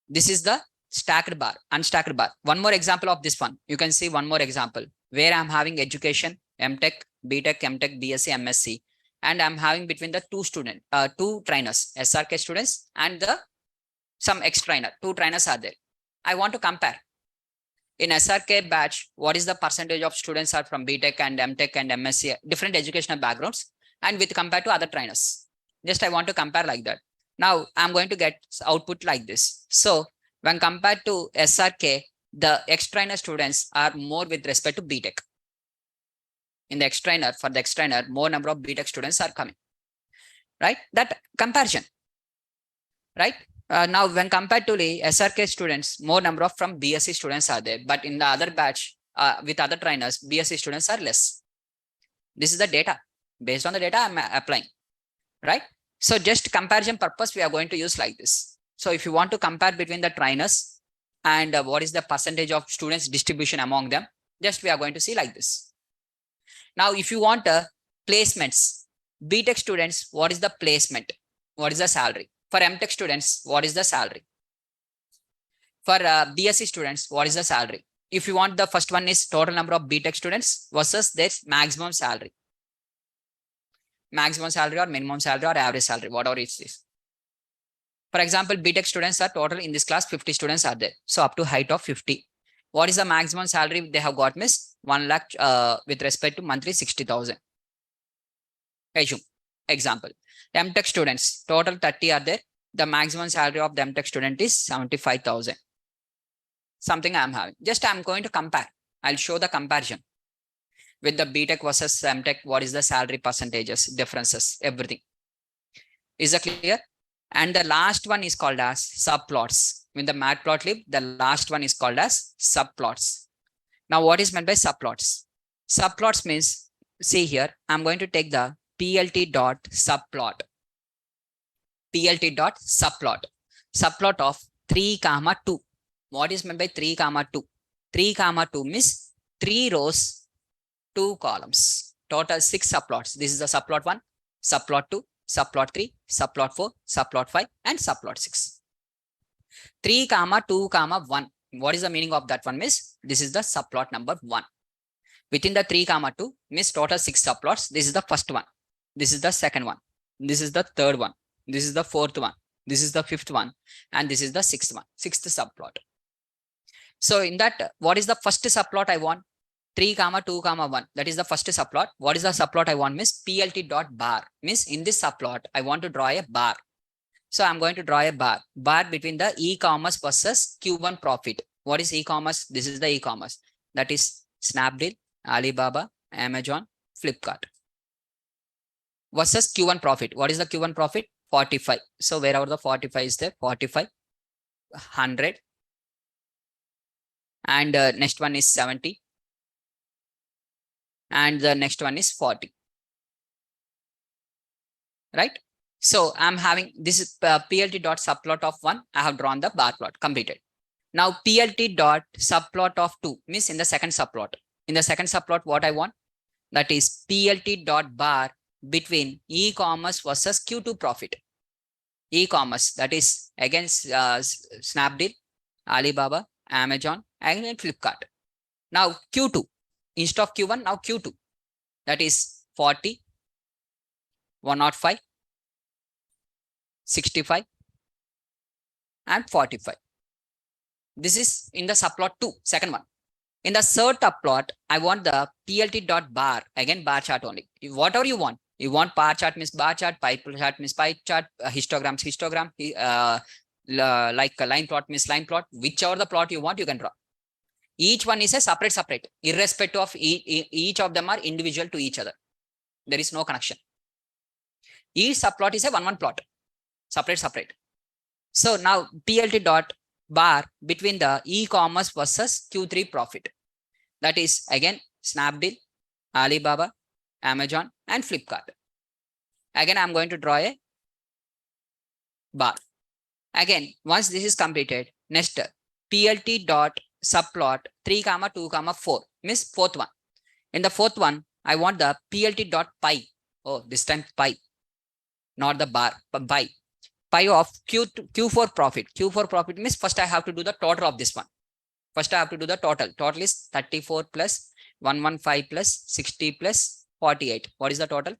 This is the stacked bar, unstacked bar. One more example of this one. You can see one more example where I'm having education, MTech, BTech, MTech, BSc, MSc, and I'm having between the two trainers, SRK students and the some X trainer. Two trainers are there. I want to compare. In SRK batch, what is the percentage of students are from BTech and MTech and MSc, different educational backgrounds, and with compared to other trainers. Just I want to compare like that. Now I'm going to get output like this. So when compared to SRK, the X trainer students are more with respect to BTech. In the X trainer, for the X trainer, more number of BTech students are coming. Right? That comparison. Right? Now, when compared to the SRK students, more number of from BSc students are there. But in the other batch, with other trainers, BSc students are less. This is the data. Based on the data, I'm applying. Right? So just comparison purpose, we are going to use like this. So if you want to compare between the trainers and what is the percentage of students distribution among them, just we are going to see like this. Now, if you want placements, BTech students, what is the placement? What is the salary? For MTech students, what is the salary? For BSc students, what is the salary? If you want, the first one is total number of BTech students versus their maximum salary. Maximum salary or minimum salary or average salary, whatever it is. For example, BTech students are total in this class, 50 students are there. So up to height of 50. What is the maximum salary they have got miss? 1 lakh with respect to monthly 60,000. Assume. Example. MTech students, total 30 are there. The maximum salary of the MTech student is 75,000. Something I'm having. Just I'm going to compare. I'll show the comparison. With the BTech versus MTech, what is the salary percentages, differences, everything. Is that clear? And the last one is called as subplots. When the matplotlib, the last one is called as subplots. Now, what is meant by subplots? Subplots means, see here, I'm going to take the plt dot subplot. Plt dot subplot. Subplot of 3, 2. What is meant by 3, 2? 3, 2 means 3 rows, 2 columns. Total 6 subplots. This is the subplot 1, subplot 2, subplot 3, subplot 4, subplot 5, and subplot 6. 3, 2, 1. What is the meaning of that one? Means this is the subplot number 1. Within the 3, 2 means total 6 subplots. This is the first one. This is the second one. This is the third one. This is the fourth one. This is the fifth one. And this is the sixth one. Sixth subplot. So in that, what is the first subplot I want? 3, 2, 1. That is the first subplot. What is the subplot I want? Means plt dot bar. Means in this subplot, I want to draw a bar. So I'm going to draw a bar. Bar between the e-commerce versus Q1 profit. What is e-commerce? This is the e-commerce. That is Snapdeal, Alibaba, Amazon, Flipkart. Versus Q1 profit. What is the Q1 profit? 45. So wherever the 45 is there, 45, 100. And next one is 70. And the next one is 40. Right? So I'm having this is plt dot subplot of 1. I have drawn the bar plot completed. Now plt dot subplot of 2 means in the second subplot. In the second subplot, what I want? That is plt dot bar between e-commerce versus Q2 profit. E-commerce, that is again Snapdeal, Alibaba, Amazon, and then Flipkart. Now Q2, instead of Q1, now Q2, that is 40, 105, 65, and 45. This is in the subplot 2, second one. In the third subplot, I want the PLT dot bar, again bar chart only. Whatever you want. You want bar chart means bar chart, pie chart means pie chart, histograms, histogram, like a line plot means line plot. Whichever the plot you want, you can draw. Each one is a separate, irrespective of each of them are individual to each other. There is no connection. Each subplot is a one plot, separate. So now PLT dot bar between the e-commerce versus Q3 profit. That is again Snapdeal, Alibaba, Amazon, and Flipkart. Again, I'm going to draw a bar. Again, once this is completed, next PLT dot subplot 3, 2, 4 means fourth one. In the fourth one, I want the PLT dot pi. Oh, this time pi, not the bar, but pi. Pi of Q4 profit. Q4 profit means first I have to do the total of this one. First I have to do the total. Total is 34 plus 115 plus 60 plus 48. What is the total?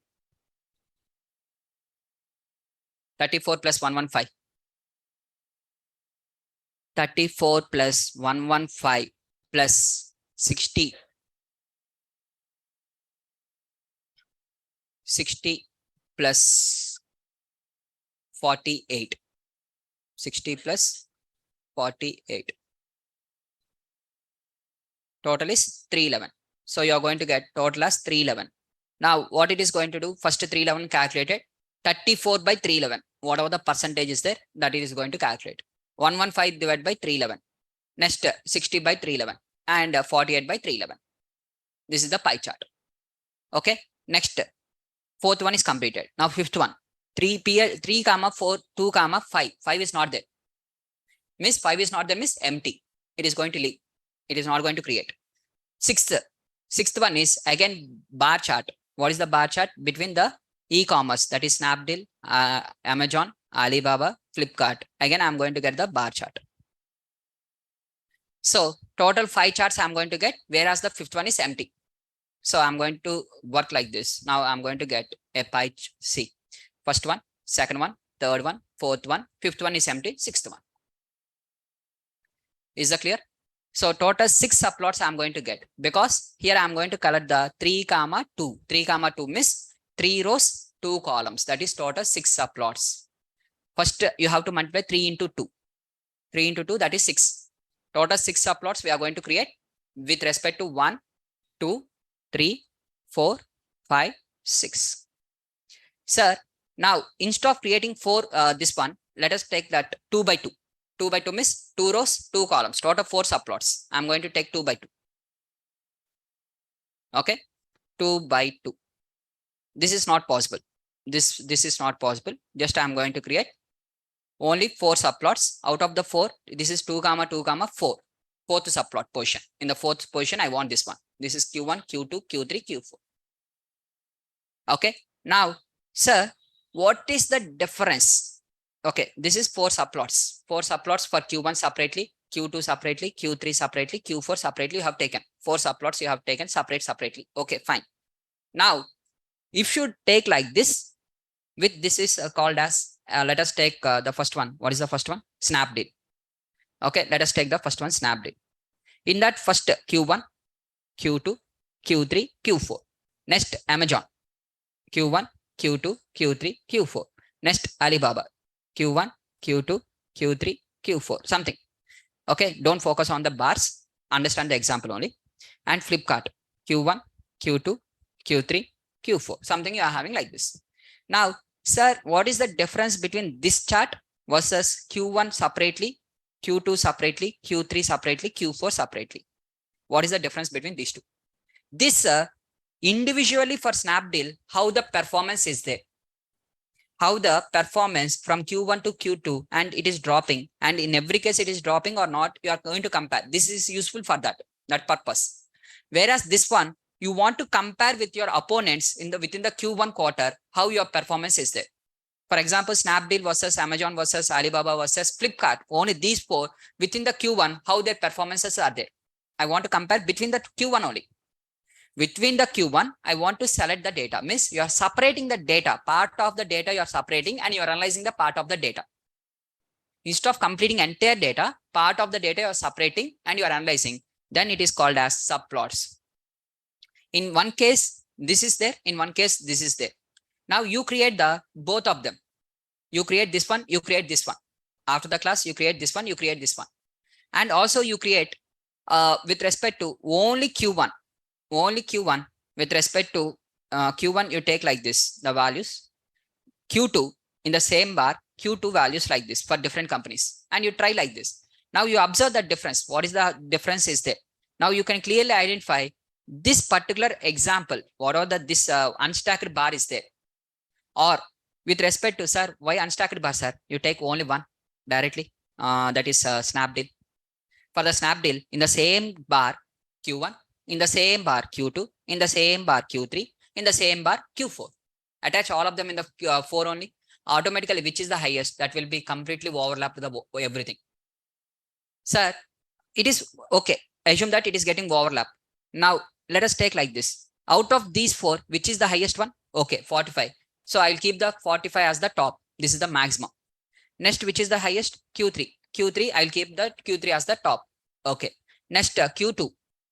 34 plus 115. 34 plus 115 plus 60. 60 plus 48. 60 plus 48. Total is 311. So you are going to get total as 311. Now what it is going to do? First 311 calculated. 34 by 311. Whatever the percentage is there, that it is going to calculate. 115 divided by 311. Next 60 by 311 and 48 by 311. This is the pie chart. Okay. Next, fourth one is completed. Now fifth one. 3 PL 3, 4, 2, 5. 5 is not there. Means 5 is not there means empty. It is going to leave. It is not going to create. Sixth one is again bar chart. What is the bar chart? Between the e-commerce, that is Snapdeal, Amazon, Alibaba, Flipkart. Again, I'm going to get the bar chart. So total 5 charts I'm going to get, whereas the fifth one is empty. So I'm going to work like this. Now I'm going to get a pie. See, first one, second one, third one, fourth one, fifth one is empty, sixth one. Is that clear? So total 6 subplots I'm going to get, because here I'm going to color the 3, 2. 3, 2 means 3 rows, 2 columns. That is total 6 subplots. First, you have to multiply 3 into 2. 3 into 2, that is 6. Total 6 subplots we are going to create with respect to 1, 2, 3, 4, 5, 6. Sir, now instead of creating 4, this one, let us take that 2 by 2. 2 by 2 means 2 rows, 2 columns. Total 4 subplots. I'm going to take 2 by 2. Okay, 2 by 2. This is not possible. This is not possible. Just I'm going to create only 4 subplots. Out of the 4, this is 2, 2, 4. Fourth subplot position. In the fourth position, I want this one. This is Q1, Q2, Q3, Q4. Okay. Now, sir, what is the difference? Okay, this is 4 subplots. 4 subplots for Q1 separately, Q2 separately, Q3 separately, Q4 separately. You have taken 4 subplots. You have taken separately. Okay, fine. Now, if you take like this, with this is called as, let us take the first one. What is the first one? Snapdeal. Okay, let us take the first one, Snapdeal. In that first Q1, Q2, Q3, Q4. Next, Amazon. Q1, Q2, Q3, Q4. Next, Alibaba. Q1, Q2, Q3, Q4. Something. Okay, don't focus on the bars. Understand the example only. And Flipkart. Q1, Q2, Q3, Q4. Something you are having like this. Now, sir, what is the difference between this chart versus Q1 separately, Q2 separately, Q3 separately, Q4 separately? What is the difference between these two? This individually for Snapdeal, how the performance is there. How the performance from Q1 to Q2 and it is dropping, and in every case it is dropping or not, you are going to compare. This is useful for that purpose. Whereas this one, you want to compare with your opponents in the within the Q1 quarter, how your performance is there. For example, Snapdeal versus Amazon versus Alibaba versus Flipkart, only these four within the Q1, how their performances are there. I want to compare between the Q1 only. Between the Q1, I want to select the data. Means you are separating the data, part of the data you are separating, and you are analyzing the part of the data. Instead of completing entire data, part of the data you are separating and you are analyzing, then it is called as subplots. In one case, this is there. In one case, this is there. Now you create the both of them. You create this one, you create this one. After the class, you create this one, you create this one. And also you create with respect to only Q1, with respect to Q1, you take like this, the values. Q2 in the same bar, Q2 values like this for different companies. And you try like this. Now you observe the difference. What is the difference is there? Now you can clearly identify this particular example, whatever this unstacked bar is there. Or with respect to, sir, why unstacked bar, sir? You take only one directly. That is Snapdeal. For the Snapdeal, in the same bar Q1, in the same bar Q2, in the same bar Q3, in the same bar Q4. Attach all of them in the 4 only. Automatically, which is the highest, that will be completely overlapped the everything. Sir, it is okay. Assume that it is getting overlap. Now, let us take like this. Out of these 4, which is the highest one? Okay, 45. So I'll keep the 45 as the top. This is the maximum. Next, which is the highest? Q3. Q3, I'll keep the Q3 as the top. Okay. Next, Q2.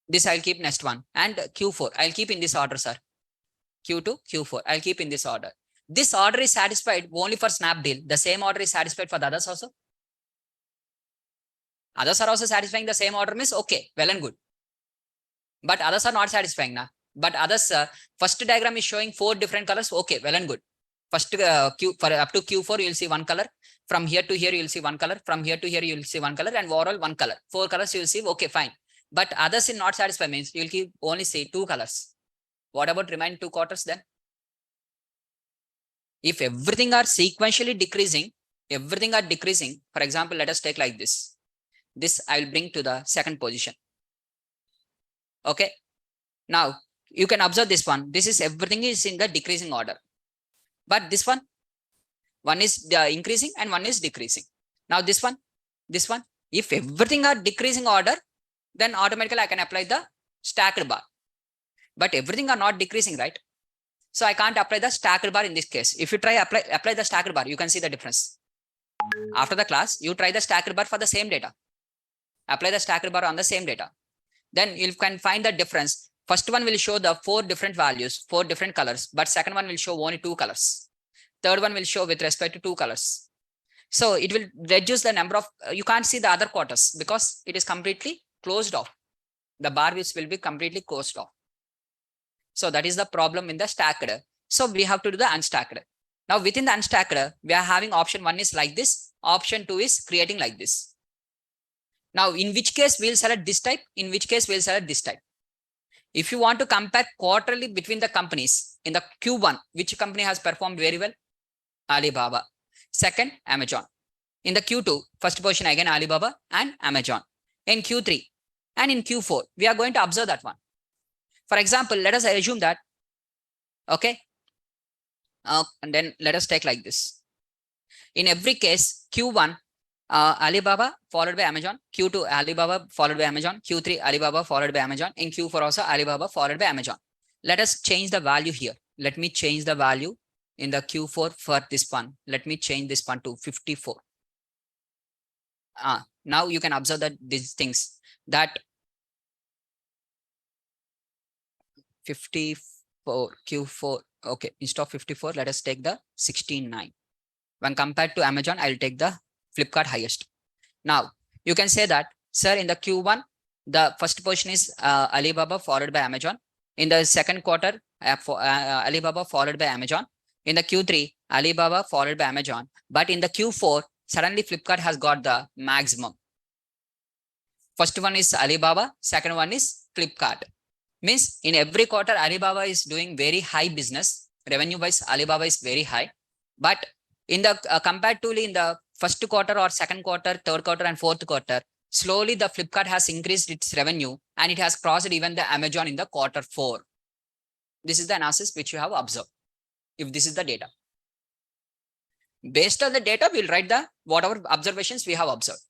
This I'll keep next one. And Q4, I'll keep in this order, sir. Q2, Q4, I'll keep in this order. This order is satisfied only for Snapdeal. The same order is satisfied for the others also. Others are also satisfying the same order, means okay, well and good. But others are not satisfying now. But others, first diagram is showing 4 different colors. Okay, well and good. First Q for up to Q4, you'll see one color. From here to here, you'll see one color. From here to here, you'll see one color, and overall one color. 4 colors you'll see. Okay, fine. But others in not satisfied means you'll keep only see 2 colors. What about remaining 2 quarters then? If everything are sequentially decreasing, for example, let us take like this. This I will bring to the second position. Okay. Now you can observe this one. This is everything is in the decreasing order. But this one is increasing and one is decreasing. Now this one, if everything are decreasing order, then automatically I can apply the stacked bar. But everything are not decreasing, right? So I can't apply the stacked bar in this case. If you try apply the stacked bar, you can see the difference. After the class, you try the stacked bar for the same data. Apply the stacked bar on the same data. Then you can find the difference. First one will show the 4 different values, 4 different colors, but second one will show only 2 colors. Third one will show with respect to 2 colors. So it will reduce the number of, you can't see the other quarters because it is completely closed off. The bar will be completely closed off. So that is the problem in the stacked. So we have to do the unstacked. Now within the unstacked, we are having option 1 is like this. Option 2 is creating like this. Now in which case we'll select this type, in which case we'll select this type. If you want to compare quarterly between the companies, in the Q1, which company has performed very well? Alibaba. Second, Amazon. In the Q2, first position again Alibaba and Amazon. In Q3 and in Q4, we are going to observe that one. For example, let us assume that, okay, and then let us take like this. In every case, Q1, Alibaba followed by Amazon, Q2 Alibaba followed by Amazon, Q3 Alibaba followed by Amazon, in Q4 also Alibaba followed by Amazon. Let us change the value here. Let me change the value in the Q4 for this one. Let me change this one to 54. Now you can observe that these things, that 54 Q4. Okay, instead of 54, let us take the 16.9. When compared to Amazon, I'll take the Flipkart highest. Now you can say that, sir, in the Q1, the first position is Alibaba followed by Amazon. In the second quarter, Alibaba followed by Amazon. In the Q3, Alibaba followed by Amazon. But in the Q4, suddenly Flipkart has got the maximum. First one is Alibaba, second one is Flipkart. Means in every quarter, Alibaba is doing very high business. Revenue wise, Alibaba is very high. But in the comparatively in the first quarter or second quarter, third quarter and fourth quarter, slowly the Flipkart has increased its revenue and it has crossed even the Amazon in the quarter 4. This is the analysis which you have observed, if this is the data. Based on the data, we'll write the whatever observations we have observed.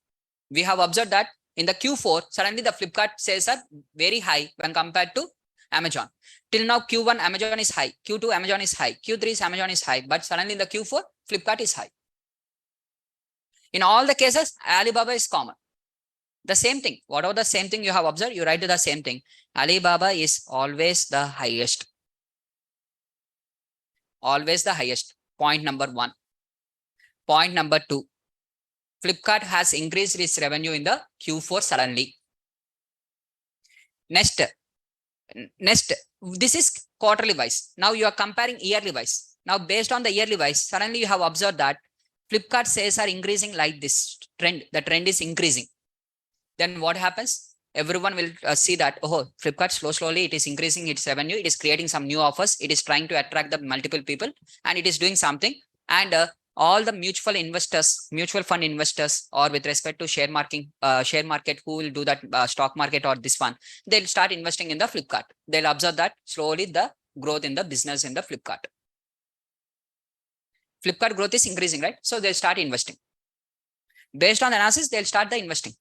We have observed that in the Q4, suddenly the Flipkart sales are very high when compared to Amazon. Till now, Q1 Amazon is high, Q2 Amazon is high, Q3 is Amazon is high, but suddenly in the Q4, Flipkart is high. In all the cases, Alibaba is common. The same thing, whatever the same thing you have observed, you write the same thing. Alibaba is always the highest. Always the highest. Point number 1. Point number 2. Flipkart has increased its revenue in the Q4 suddenly. Next, this is quarterly wise. Now you are comparing yearly wise. Now based on the yearly wise, suddenly you have observed that Flipkart sales are increasing like this trend. The trend is increasing. Then what happens? Everyone will see that, oh, Flipkart slowly it is increasing its revenue. It is creating some new offers. It is trying to attract the multiple people, and it is doing something. And all the mutual investors, mutual fund investors, or with respect to share market, who will do that stock market or this one, they'll start investing in the Flipkart. They'll observe that slowly the growth in the business in the Flipkart. Flipkart growth is increasing, right? So they'll start investing. Based on the analysis, they'll start the investing.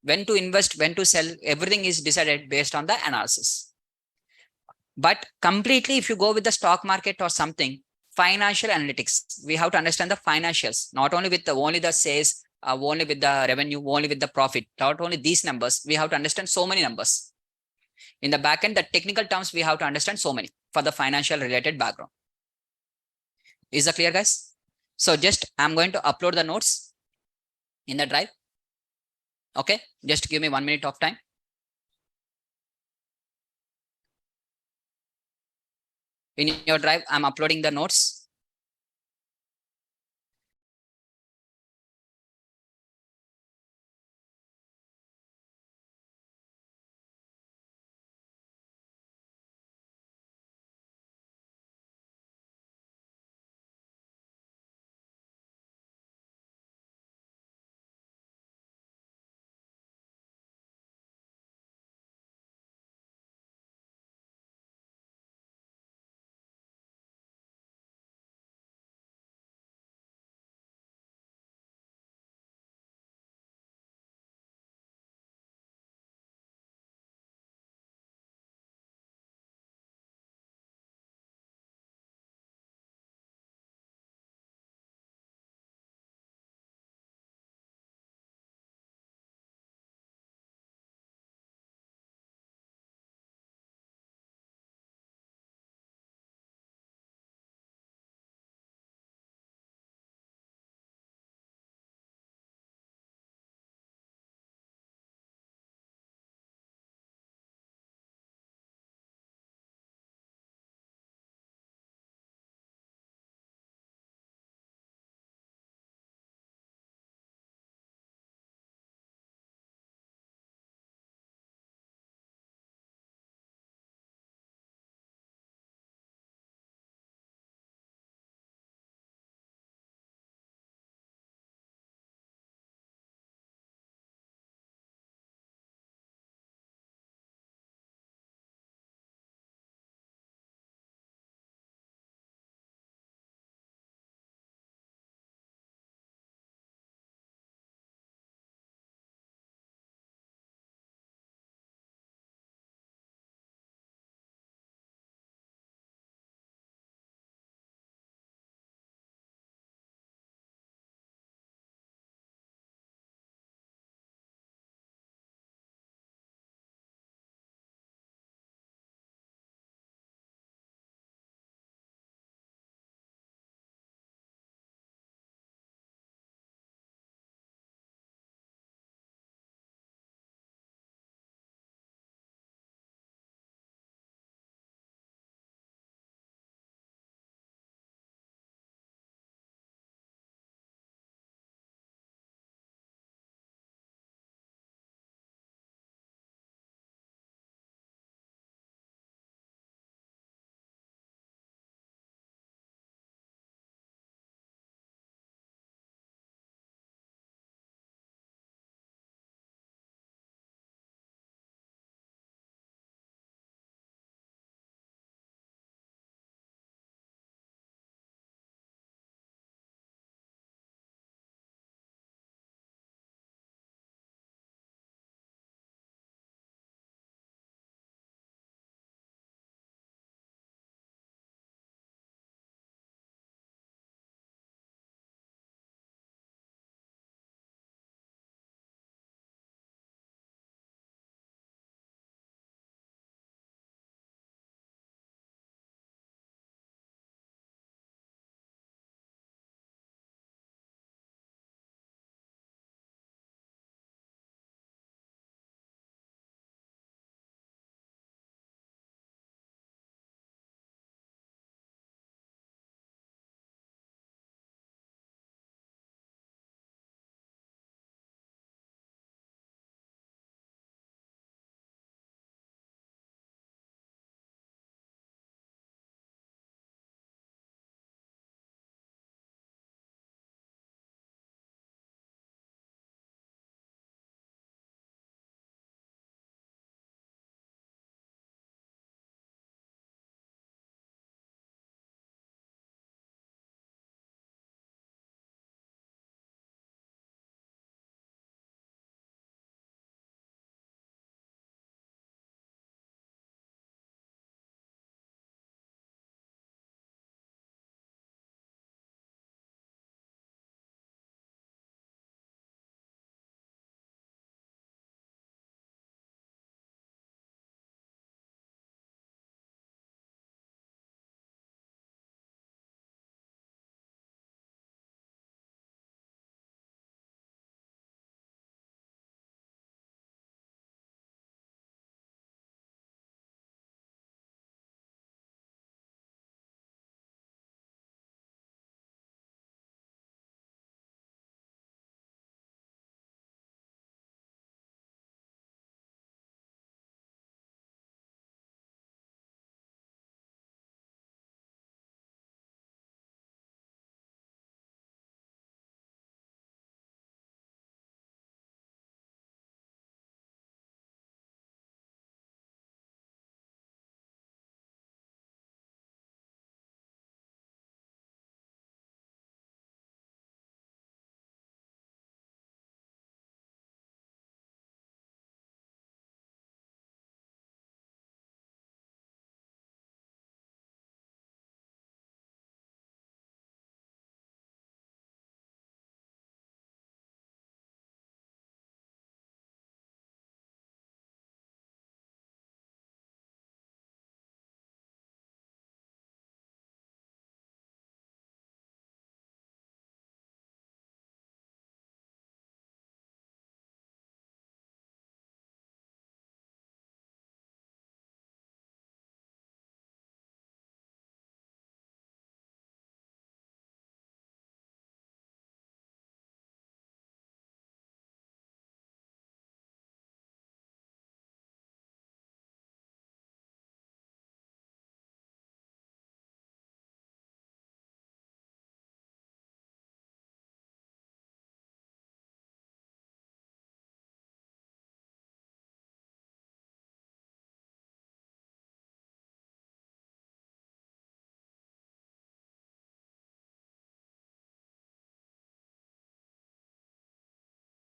When to invest, when to sell, everything is decided based on the analysis. But completely, if you go with the stock market or something, financial analytics, we have to understand the financials, not only with only the sales, only with the revenue, only with the profit, not only these numbers, we have to understand so many numbers. In the back end, the technical terms, we have to understand so many for the financial related background. Is that clear, guys? So just, I'm going to upload the notes in the drive. Okay, just give me 1 minute of time. In your drive, I'm uploading the notes.